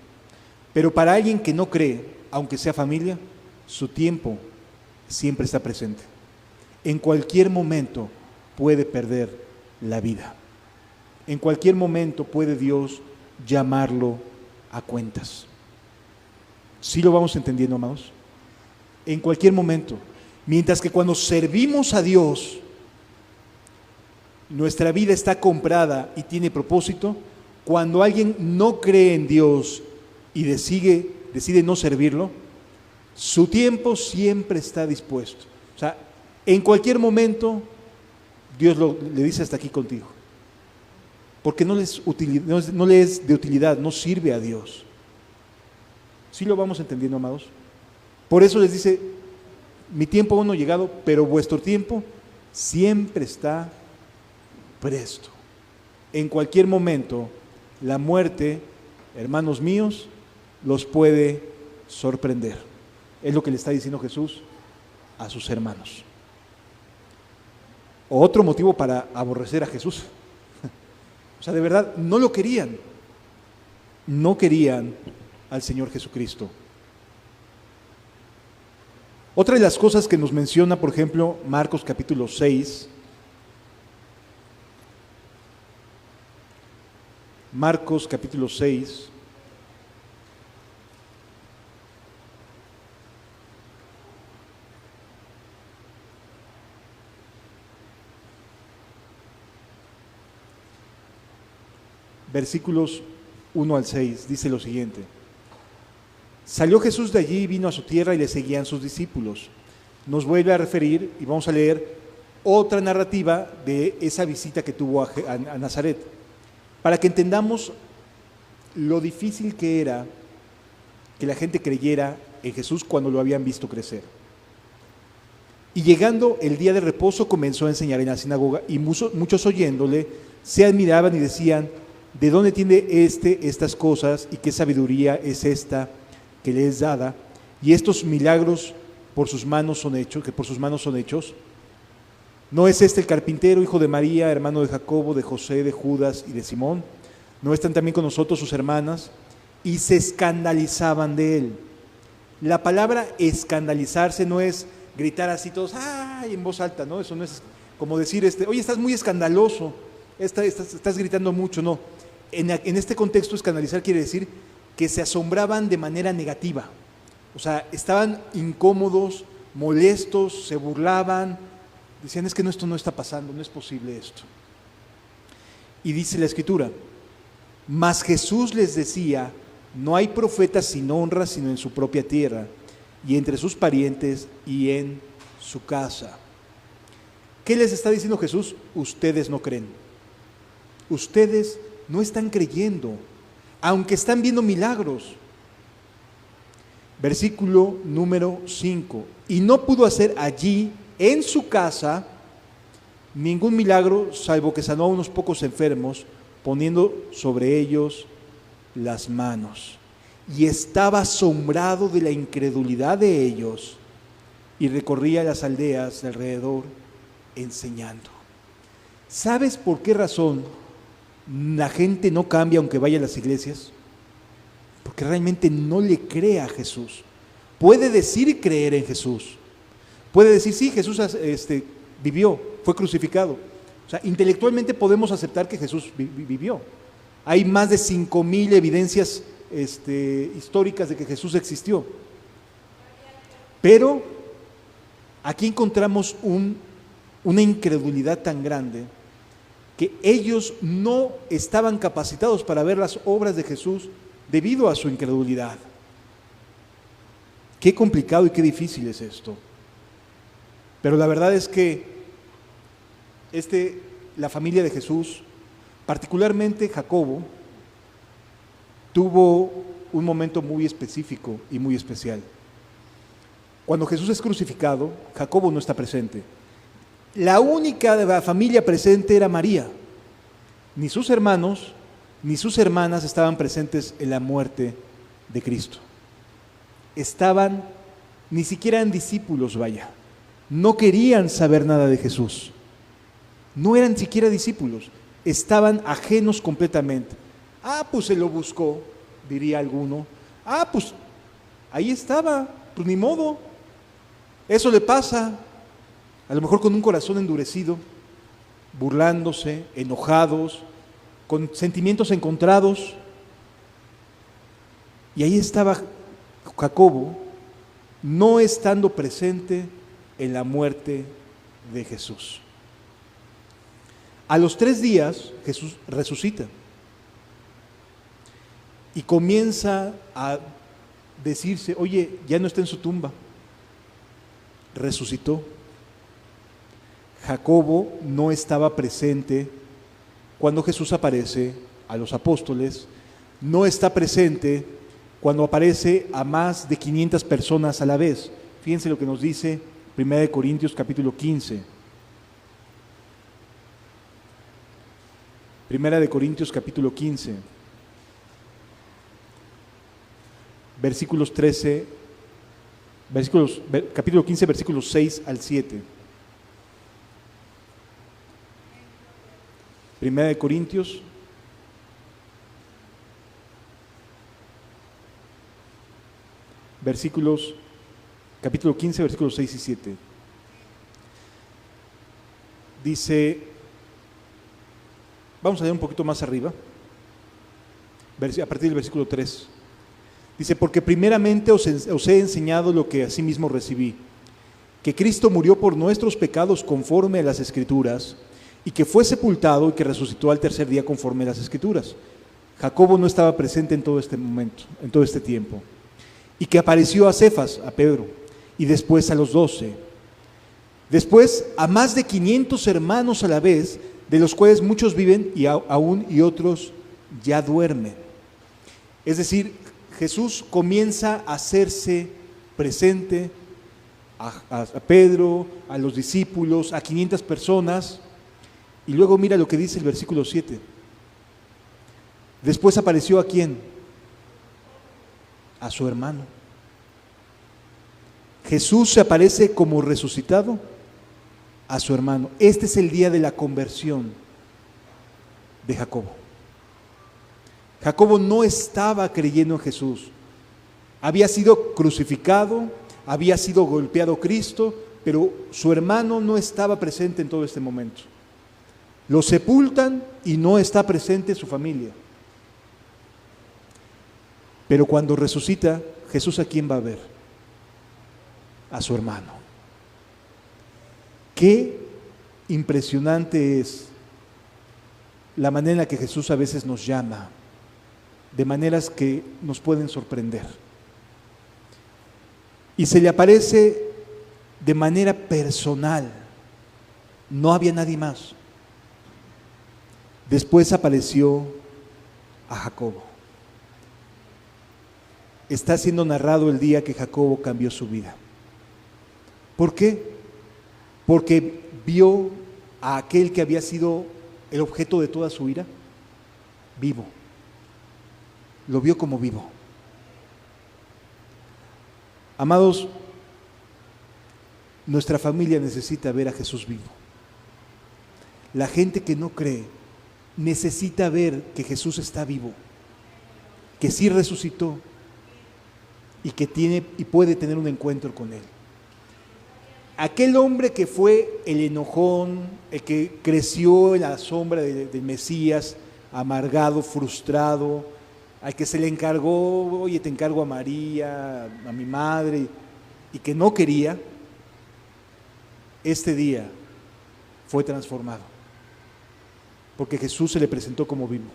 Pero para alguien que no cree, aunque sea familia, su tiempo siempre está presente. En cualquier momento puede perder la vida. En cualquier momento puede Dios llamarlo a cuentas. ¿Sí lo vamos entendiendo, amados? En cualquier momento. Mientras que cuando servimos a Dios, nuestra vida está comprada y tiene propósito. Cuando alguien no cree en Dios y decide no servirlo, su tiempo siempre está dispuesto. O sea, en cualquier momento Dios le dice: hasta aquí contigo. Porque no le es de utilidad, no sirve a Dios. ¿Sí lo vamos entendiendo, amados? Por eso les dice: mi tiempo aún no ha llegado, pero vuestro tiempo siempre está presto. En cualquier momento, la muerte, hermanos míos, los puede sorprender. Es lo que le está diciendo Jesús a sus hermanos. Otro motivo para aborrecer a Jesús. O sea, de verdad, no lo querían. No querían al Señor Jesucristo. Otra de las cosas que nos menciona, por ejemplo, Marcos capítulo 6. Marcos capítulo 6. Versículos 1 al 6, dice lo siguiente: salió Jesús de allí y vino a su tierra y le seguían sus discípulos. Nos vuelve a referir y vamos a leer otra narrativa de esa visita que tuvo a Nazaret, para que entendamos lo difícil que era que la gente creyera en Jesús cuando lo habían visto crecer. Y llegando el día de reposo comenzó a enseñar en la sinagoga, y muchos oyéndole se admiraban y decían: ¿de dónde tiene estas cosas y qué sabiduría es esta que le es dada? Y estos milagros por sus manos son hechos. ¿No es este el carpintero, hijo de María, hermano de Jacobo, de José, de Judas y de Simón? ¿No están también con nosotros sus hermanas? Y se escandalizaban de él. La palabra escandalizarse no es gritar así todos, ¡ay!, en voz alta, ¿no? Eso no es como decir, oye, estás muy escandaloso, estás gritando mucho, no. En este contexto, escandalizar quiere decir que se asombraban de manera negativa. O sea, estaban incómodos, molestos, se burlaban, decían: es que esto no está pasando, no es posible esto. Y dice la Escritura: mas Jesús les decía: no hay profeta sin honra sino en su propia tierra, y entre sus parientes y en su casa. ¿Qué les está diciendo Jesús? Ustedes no creen. Ustedes no están creyendo, aunque están viendo milagros. Versículo número 5. Y no pudo hacer allí, en su casa, ningún milagro, salvo que sanó a unos pocos enfermos, poniendo sobre ellos las manos. Y estaba asombrado de la incredulidad de ellos, y recorría las aldeas de alrededor enseñando. ¿Sabes por qué razón la gente no cambia aunque vaya a las iglesias? Porque realmente no le cree a Jesús. Puede decir creer en Jesús, puede decir: sí, Jesús vivió, fue crucificado. O sea, intelectualmente podemos aceptar que Jesús vivió. Hay más de 5,000 evidencias históricas de que Jesús existió. Pero aquí encontramos una incredulidad tan grande que ellos no estaban capacitados para ver las obras de Jesús debido a su incredulidad. Qué complicado y qué difícil es esto. Pero la verdad es que la familia de Jesús, particularmente Jacobo, tuvo un momento muy específico y muy especial. Cuando Jesús es crucificado, Jacobo no está presente. La única de la familia presente era María. Ni sus hermanos ni sus hermanas estaban presentes en la muerte de Cristo. Ni siquiera eran discípulos, vaya. No querían saber nada de Jesús. No eran siquiera discípulos. Estaban ajenos completamente. Pues se lo buscó, diría alguno. Pues ahí estaba, pues ni modo. Eso le pasa. A lo mejor con un corazón endurecido, burlándose, enojados, con sentimientos encontrados. Y ahí estaba Jacobo, no estando presente en la muerte de Jesús. A los 3 días Jesús resucita y comienza a decirse, oye, ya no está en su tumba, resucitó. Jacobo no estaba presente cuando Jesús aparece a los apóstoles, no está presente cuando aparece a más de 500 personas a la vez. Fíjense lo que nos dice 1 Corintios capítulo 15. 1 Corintios capítulo 15, versículos 13, capítulo 15, versículos 6 al 7. 1 Corintios capítulo 15, versículos 6 y 7. Dice, vamos a leer un poquito más arriba, a partir del versículo 3. Dice, porque primeramente os he enseñado lo que asimismo recibí, que Cristo murió por nuestros pecados conforme a las Escrituras, y que fue sepultado y que resucitó al tercer día conforme a las Escrituras. Jacobo no estaba presente en todo este momento, en todo este tiempo. Y que apareció a Cefas, a Pedro, y después a los 12. Después a más de 500 hermanos a la vez, de los cuales muchos viven y aún y otros ya duermen. Es decir, Jesús comienza a hacerse presente a Pedro, a los discípulos, a 500 personas. Y luego mira lo que dice el versículo 7. Después apareció ¿a quién? A su hermano. Jesús se aparece como resucitado a su hermano. Este es el día de la conversión de Jacobo. Jacobo no estaba creyendo en Jesús. Había sido crucificado, había sido golpeado Cristo, pero su hermano no estaba presente en todo este momento. Lo sepultan y no está presente su familia. Pero cuando resucita, Jesús, ¿a quién va a ver? A su hermano. Qué impresionante es la manera en la que Jesús a veces nos llama, de maneras que nos pueden sorprender. Y se le aparece de manera personal. No había nadie más. Después apareció a Jacobo. Está siendo narrado el día que Jacobo cambió su vida. ¿Por qué? Porque vio a aquel que había sido el objeto de toda su ira vivo. Lo vio como vivo. Amados, nuestra familia necesita ver a Jesús vivo. La gente que no cree necesita ver que Jesús está vivo, que sí resucitó y que tiene y puede tener un encuentro con Él. Aquel hombre que fue el enojón, el que creció en la sombra del Mesías, amargado, frustrado, al que se le encargó, oye, te encargo a María, a mi madre, y que no quería, este día fue transformado, porque Jesús se le presentó como vivo.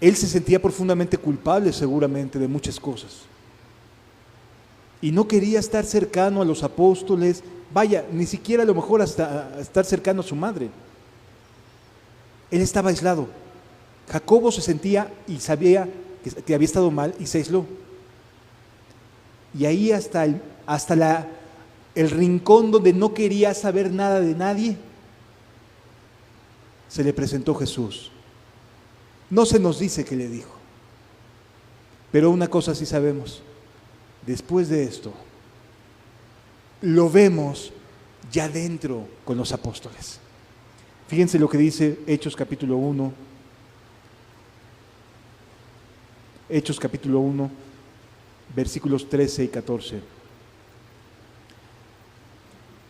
Él se sentía profundamente culpable seguramente de muchas cosas, y no quería estar cercano a los apóstoles, vaya, ni siquiera a lo mejor hasta estar cercano a su madre. Él estaba aislado. Jacobo se sentía y sabía que había estado mal y se aisló. Y ahí hasta el rincón donde no quería saber nada de nadie, se le presentó Jesús. No se nos dice qué le dijo, pero una cosa sí sabemos. Después de esto, lo vemos ya dentro con los apóstoles. Fíjense lo que dice Hechos capítulo 1. Hechos capítulo 1, versículos 13 y 14.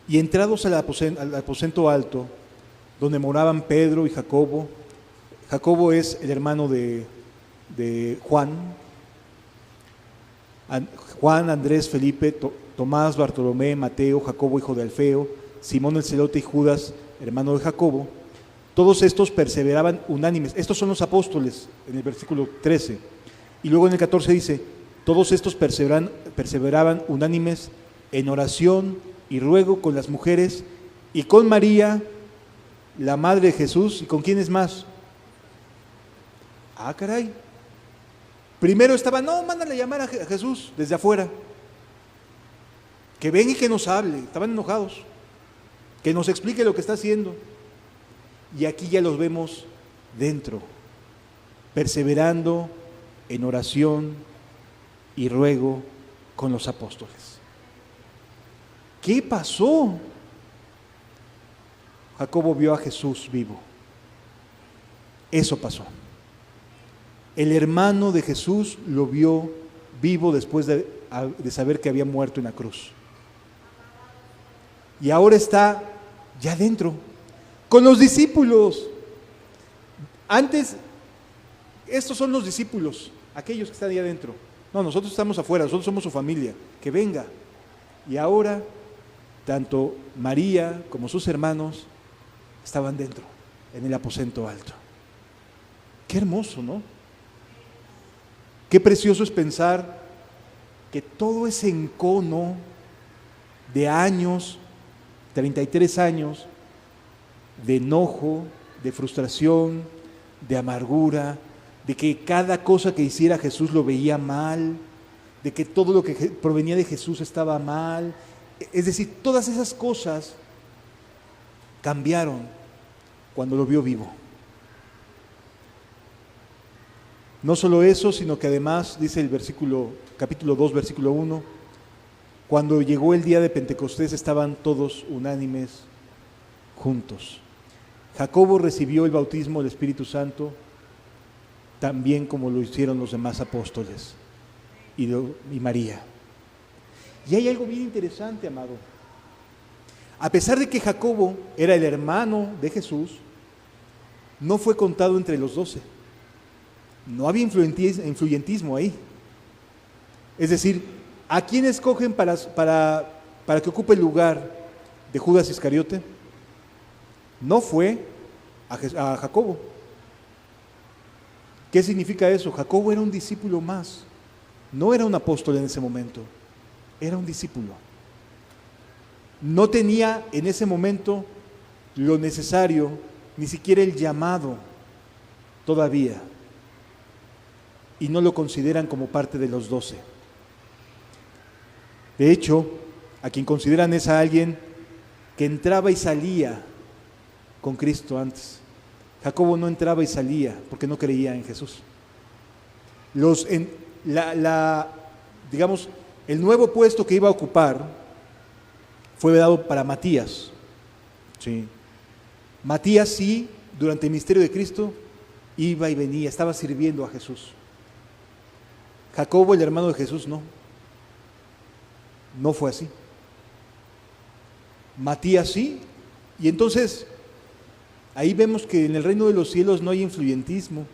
Y entrados al aposento alto, donde moraban Pedro y Jacobo. Jacobo es el hermano de Juan. Juan, Andrés, Felipe, Tomás, Bartolomé, Mateo, Jacobo, hijo de Alfeo, Simón el celote y Judas, hermano de Jacobo. Todos estos perseveraban unánimes. Estos son los apóstoles, en el versículo 13. Y luego en el 14 dice, todos estos perseveraban unánimes en oración y ruego con las mujeres y con María, la madre de Jesús. ¿Y con quiénes más? Ah, caray. Primero estaban, no, mándale a llamar a Jesús desde afuera. Que venga y que nos hable. Estaban enojados. Que nos explique lo que está haciendo. Y aquí ya los vemos dentro, perseverando en oración y ruego con los apóstoles. ¿Qué pasó? Jacobo vio a Jesús vivo. Eso pasó. El hermano de Jesús lo vio vivo después de saber que había muerto en la cruz. Y ahora está ya dentro, con los discípulos. Antes, estos son los discípulos, aquellos que están ahí adentro. No, nosotros estamos afuera, nosotros somos su familia, que venga. Y ahora, tanto María como sus hermanos estaban dentro, en el aposento alto. Qué hermoso, ¿no? Qué precioso es pensar que todo ese encono de años, 33 años, de enojo, de frustración, de amargura, de que cada cosa que hiciera Jesús lo veía mal, de que todo lo que provenía de Jesús estaba mal. Es decir, todas esas cosas cambiaron cuando lo vio vivo. No solo eso, sino que además, dice el capítulo 2, versículo 1, cuando llegó el día de Pentecostés estaban todos unánimes juntos. Jacobo recibió el bautismo del Espíritu Santo también como lo hicieron los demás apóstoles y María. Y hay algo bien interesante, amado. A pesar de que Jacobo era el hermano de Jesús, no fue contado entre los 12. No había influyentismo ahí. Es decir, ¿a quién escogen para que ocupe el lugar de Judas Iscariote? No fue a Jacobo. ¿Qué significa eso? Jacobo era un discípulo más. No era un apóstol en ese momento. Era un discípulo. No tenía en ese momento lo necesario, ni siquiera el llamado todavía. Y no lo consideran como parte de los 12. De hecho, a quien consideran es a alguien que entraba y salía con Cristo antes. Jacobo no entraba y salía porque no creía en Jesús. Digamos, el nuevo puesto que iba a ocupar fue dado para Matías. Sí. Matías sí, durante el ministerio de Cristo, iba y venía, estaba sirviendo a Jesús. Jacobo, el hermano de Jesús, no. No fue así. Matías sí, y entonces ahí vemos que en el reino de los cielos no hay influyentismo.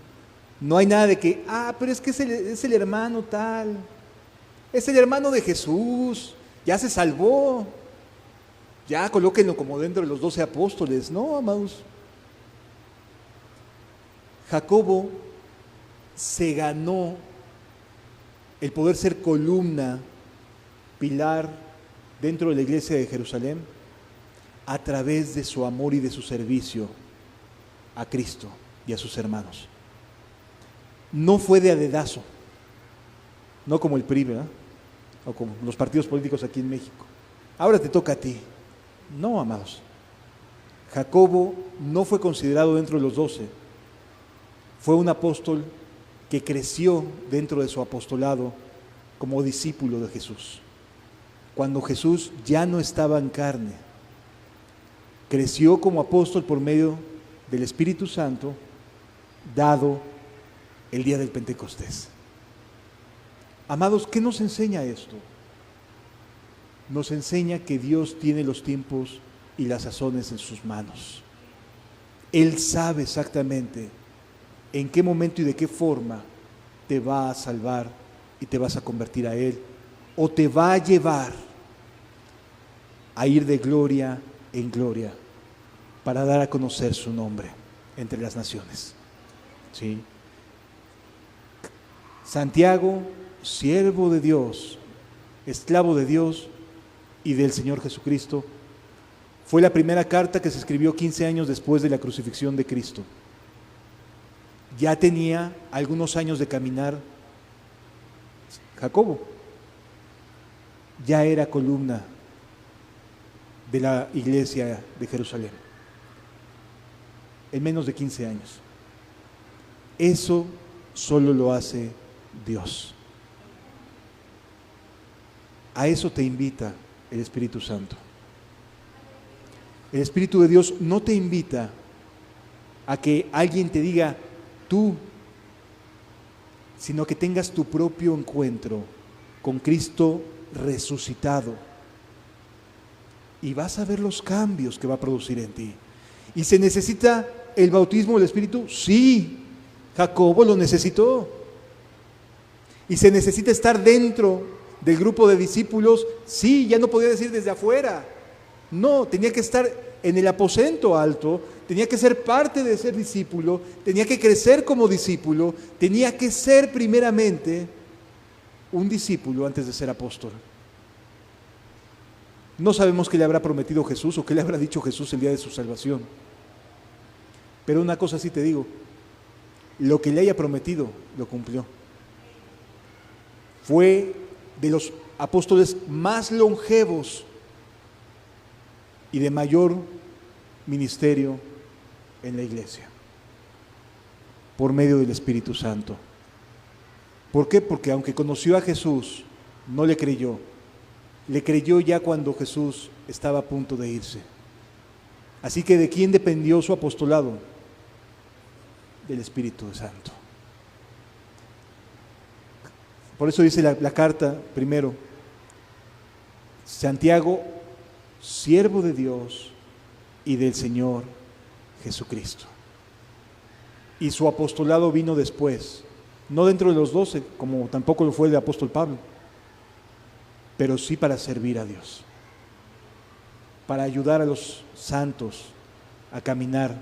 No hay nada de que, pero es que es el hermano tal, es el hermano de Jesús, ya se salvó, ya colóquenlo como dentro de los 12 apóstoles. No, amados. Jacobo se ganó el poder ser columna, pilar dentro de la iglesia de Jerusalén a través de su amor y de su servicio a Cristo y a sus hermanos. No fue de a dedazo, no como el PRI, ¿verdad? O como los partidos políticos aquí en México. Ahora te toca a ti. No, amados. Jacobo no fue considerado dentro de los 12. Fue un apóstol que creció dentro de su apostolado como discípulo de Jesús. Cuando Jesús ya no estaba en carne, creció como apóstol por medio del Espíritu Santo dado el día del Pentecostés. Amados, ¿qué nos enseña esto? Nos enseña que Dios tiene los tiempos y las sazones en sus manos. Él sabe exactamente en qué momento y de qué forma te va a salvar y te vas a convertir a Él, o te va a llevar a ir de gloria en gloria para dar a conocer su nombre entre las naciones. ¿Sí? Santiago, siervo de Dios, esclavo de Dios y del Señor Jesucristo, fue la primera carta que se escribió 15 años después de la crucifixión de Cristo. Ya tenía algunos años de caminar Jacobo, ya era columna de la iglesia de Jerusalén, en menos de 15 años. Eso solo lo hace Dios. A eso te invita el Espíritu Santo. El Espíritu de Dios no te invita a que alguien te diga tú, sino que tengas tu propio encuentro con Cristo resucitado. Y vas a ver los cambios que va a producir en ti. ¿Y se necesita el bautismo del Espíritu? Sí, Jacobo lo necesitó. ¿Y se necesita estar dentro del grupo de discípulos? Sí, ya no podía decir desde afuera. No, tenía que estar en el aposento alto, tenía que ser parte de ser discípulo, tenía que crecer como discípulo, tenía que ser primeramente un discípulo antes de ser apóstol. No sabemos qué le habrá prometido Jesús o qué le habrá dicho Jesús el día de su salvación. Pero una cosa sí te digo, lo que le haya prometido, lo cumplió. Fue de los apóstoles más longevos y de mayor ministerio en la iglesia, por medio del Espíritu Santo. ¿Por qué? Porque aunque conoció a Jesús, no le creyó. Le creyó ya cuando Jesús estaba a punto de irse. Así que ¿de quién dependió su apostolado? Del Espíritu Santo. Por eso dice la carta primero, Santiago, siervo de Dios y del Señor Jesucristo. Y su apostolado vino después, no dentro de los 12, como tampoco lo fue el apóstol Pablo, pero sí para servir a Dios, para ayudar a los santos a caminar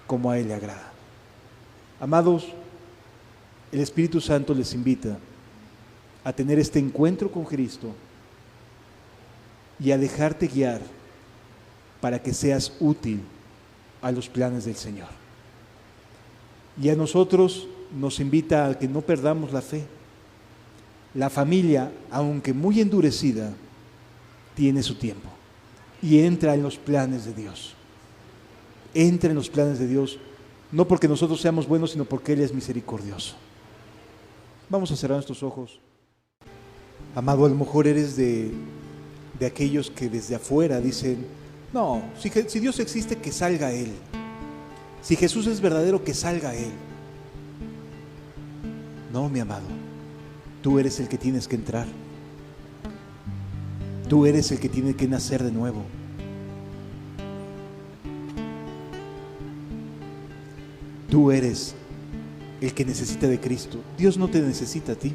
como a Él le agrada. Amados, el Espíritu Santo les invita a tener este encuentro con Cristo y a dejarte guiar para que seas útil a los planes del Señor. Y a nosotros nos invita a que no perdamos la fe. La familia, aunque muy endurecida, tiene su tiempo y entra en los planes de Dios. Entra en los planes de Dios, no porque nosotros seamos buenos, sino porque Él es misericordioso. Vamos a cerrar nuestros ojos. Amado, a lo mejor eres de aquellos que desde afuera dicen, no, si Dios existe, que salga Él. Si Jesús es verdadero, que salga Él. No, mi amado, tú eres el que tienes que entrar. Tú eres el que tiene que nacer de nuevo. Tú eres el que necesita de Cristo. Dios no te necesita a ti.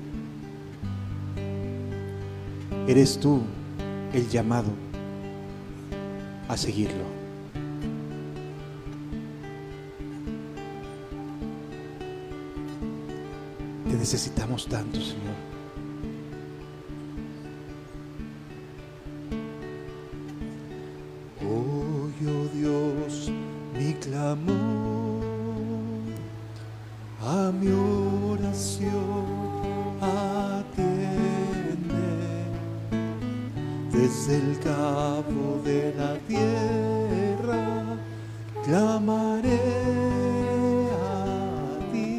Eres tú el llamado a seguirlo. Te necesitamos tanto, Señor. Oye, oh Dios, mi clamor, a mi oración atiende. Desde el cabo de la tierra clamaré a ti.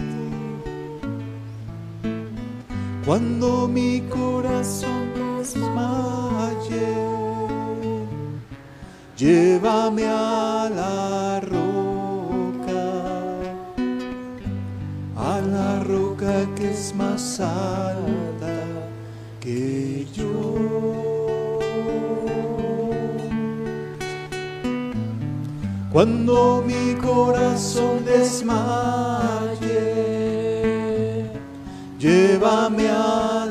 Cuando mi corazón desmaye, llévame a la roca que es más alta que yo. Cuando mi corazón desmaye, llévame a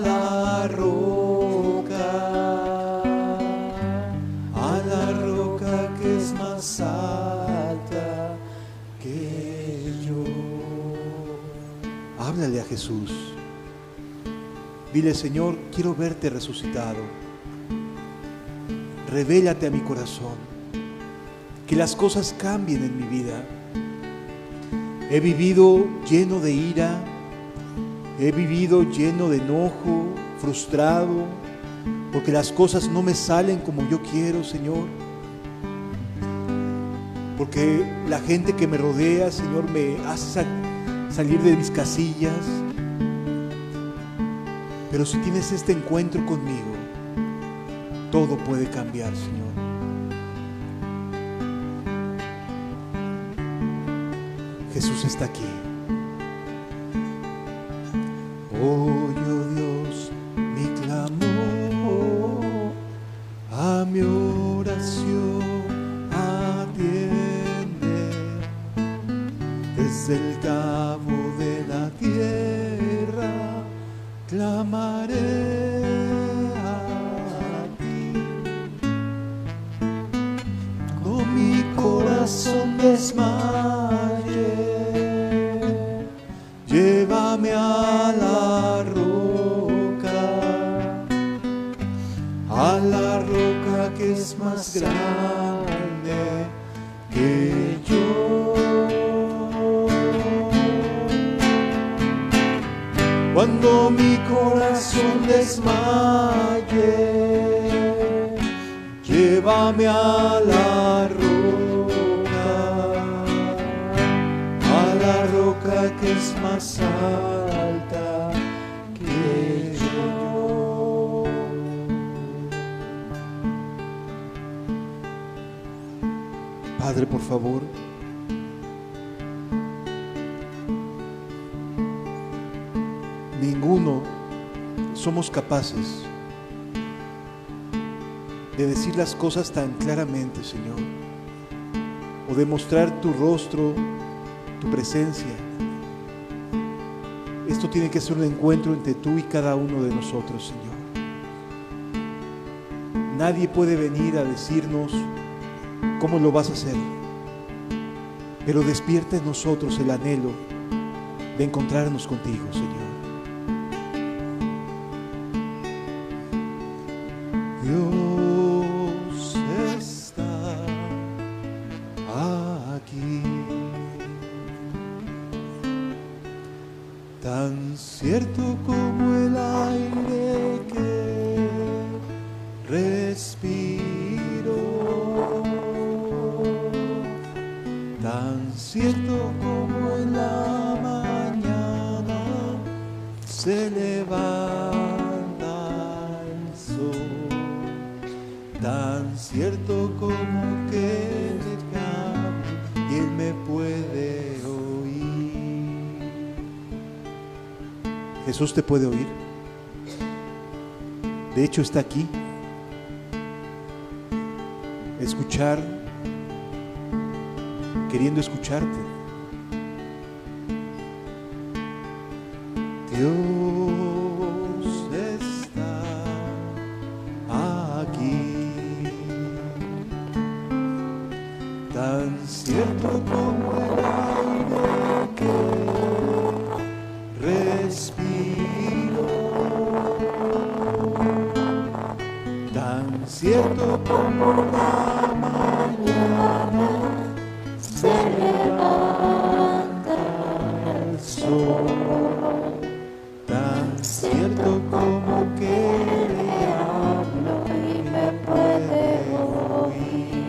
háblale a Jesús. Dile: Señor, quiero verte resucitado. Revélate a mi corazón. Que las cosas cambien en mi vida. He vivido lleno de ira. He vivido lleno de enojo, frustrado, porque las cosas no me salen como yo quiero, Señor. Porque la gente que me rodea, Señor, me hace salir de mis casillas. Pero si tienes este encuentro conmigo, todo puede cambiar, Señor. Jesús está aquí. Oye, oh Dios, mi clamor, a mi oración atiende. Desde el cabo de la tierra clamaré a ti. No mi corazón desmaye, llévame a la roca que es más grande que yo. Cuando mi corazón desmaye, llévame a la roca que es más alta que yo. Padre, por favor, ninguno somos capaces de decir las cosas tan claramente, Señor, o de mostrar tu rostro, tu presencia. Esto tiene que ser un encuentro entre tú y cada uno de nosotros, Señor. Nadie puede venir a decirnos cómo lo vas a hacer, pero despierta en nosotros el anhelo de encontrarnos contigo, Señor. Dios está aquí, tan cierto como el aire que respiro, tan cierto como en la mañana se levanta el sol, tan cierto como que le llamo y Él me puede oír. Jesús te puede oír. De hecho, está aquí. Escuchar, queriendo escucharte. Dios está aquí, tan cierto como el aire que respiro, tan cierto como la mañana se levanta el sol, tan cierto como que le hablo y me puede oír.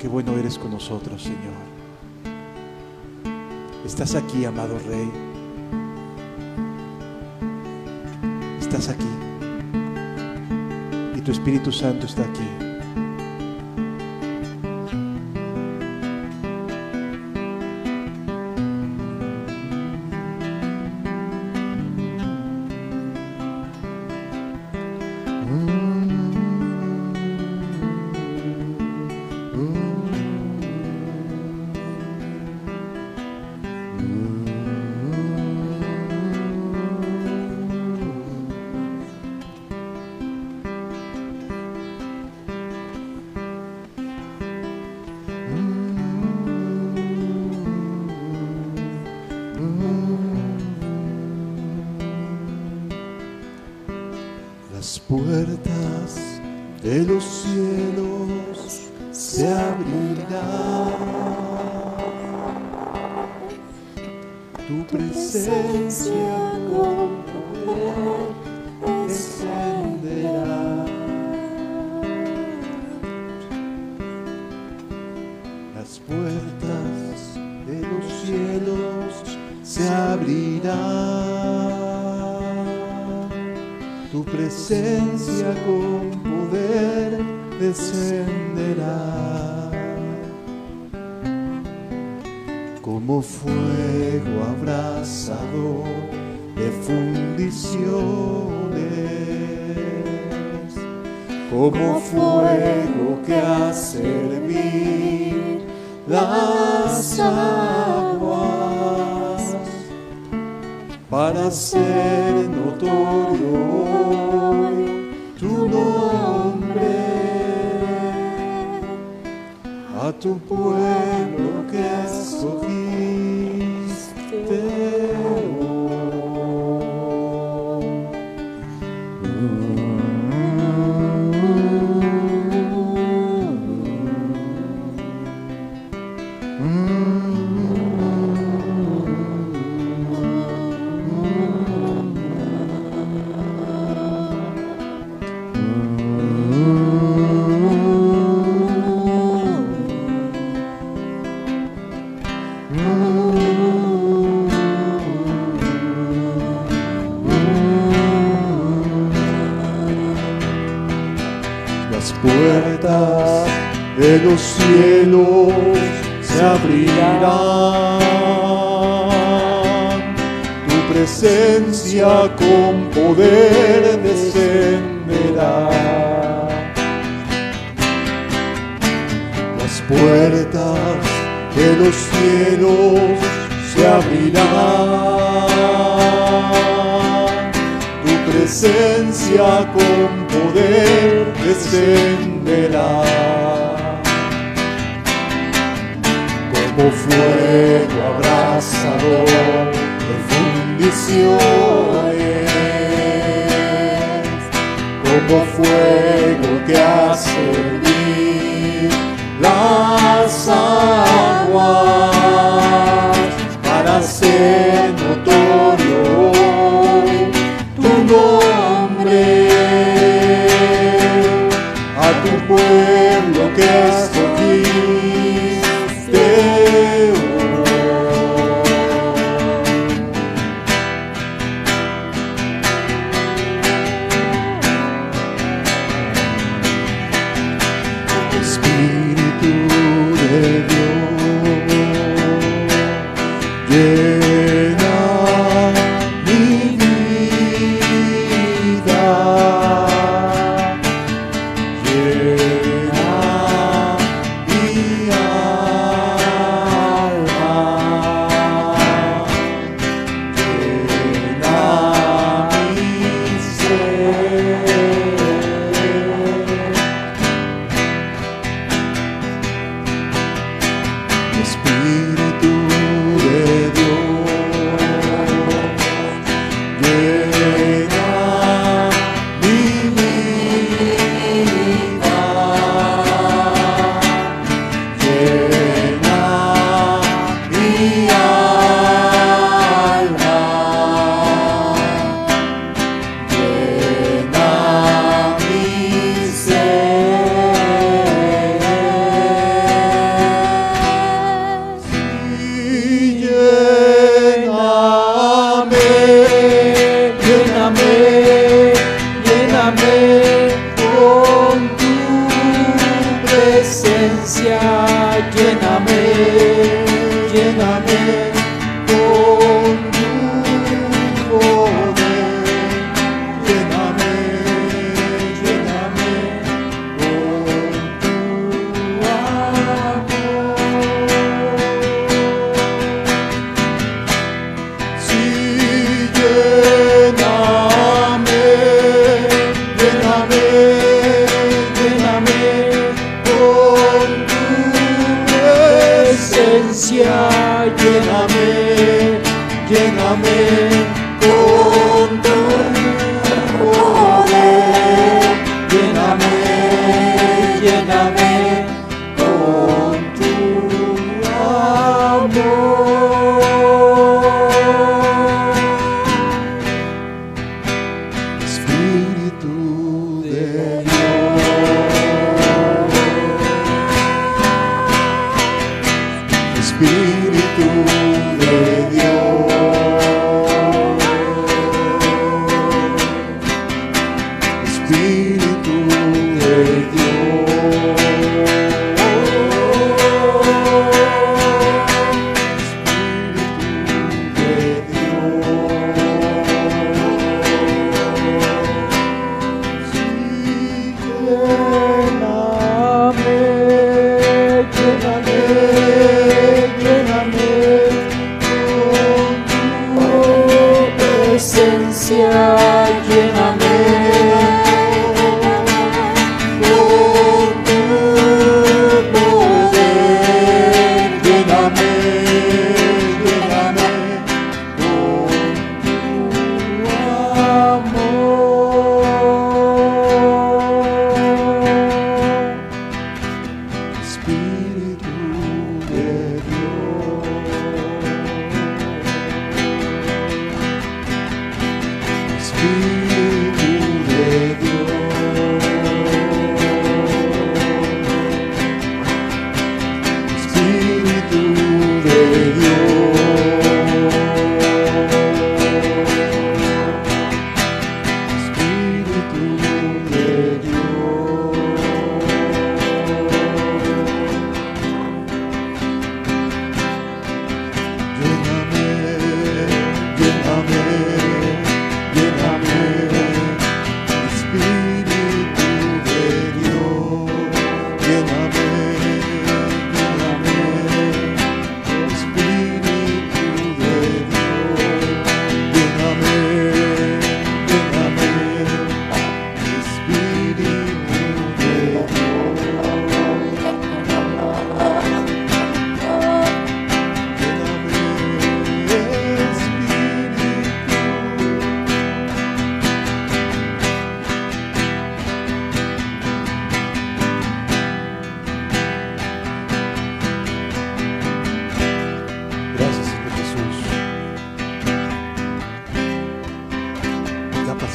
Qué bueno eres con nosotros, Señor. Estás aquí, amado Rey. Estás aquí. Y tu Espíritu Santo está aquí. de los cielos se abrirá, tu presencia con poder descenderá. Las puertas de los cielos se abrirán, tu presencia con poder descenderá. Como fuego abrasador de fundiciones, como fuego que hace hervir las aguas, para hacer notorio hoy tu nombre a tu pueblo que escogiste hoy. Las puertas de los cielos se abrirán, tu presencia con poder descenderá. Las puertas de los cielos se abrirán, tu presencia con poder descenderá. Como fuego abrasador de fundiciones, como fuego que hace hervir las aguas, para hacer notorio hoy tu nombre a tu pueblo que escogiste hoy. Espíritu de Dios, llena mi vida, llena mi alma, llena mi ser. Espíritu de Dios, llena mi vida, llena mi alma, llena mi ser. Lléname, lléname, lléname con tu presencia, lléname, lléname con tu poder, lléname, lléname con tu amor. Sí, lléname, lléname, lléname con tu presencia, lléname, lléname con tu poder, lléname.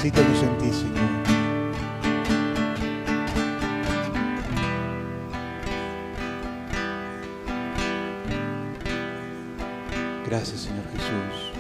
Capacítanos en ti, Señor. Gracias, Señor Jesús.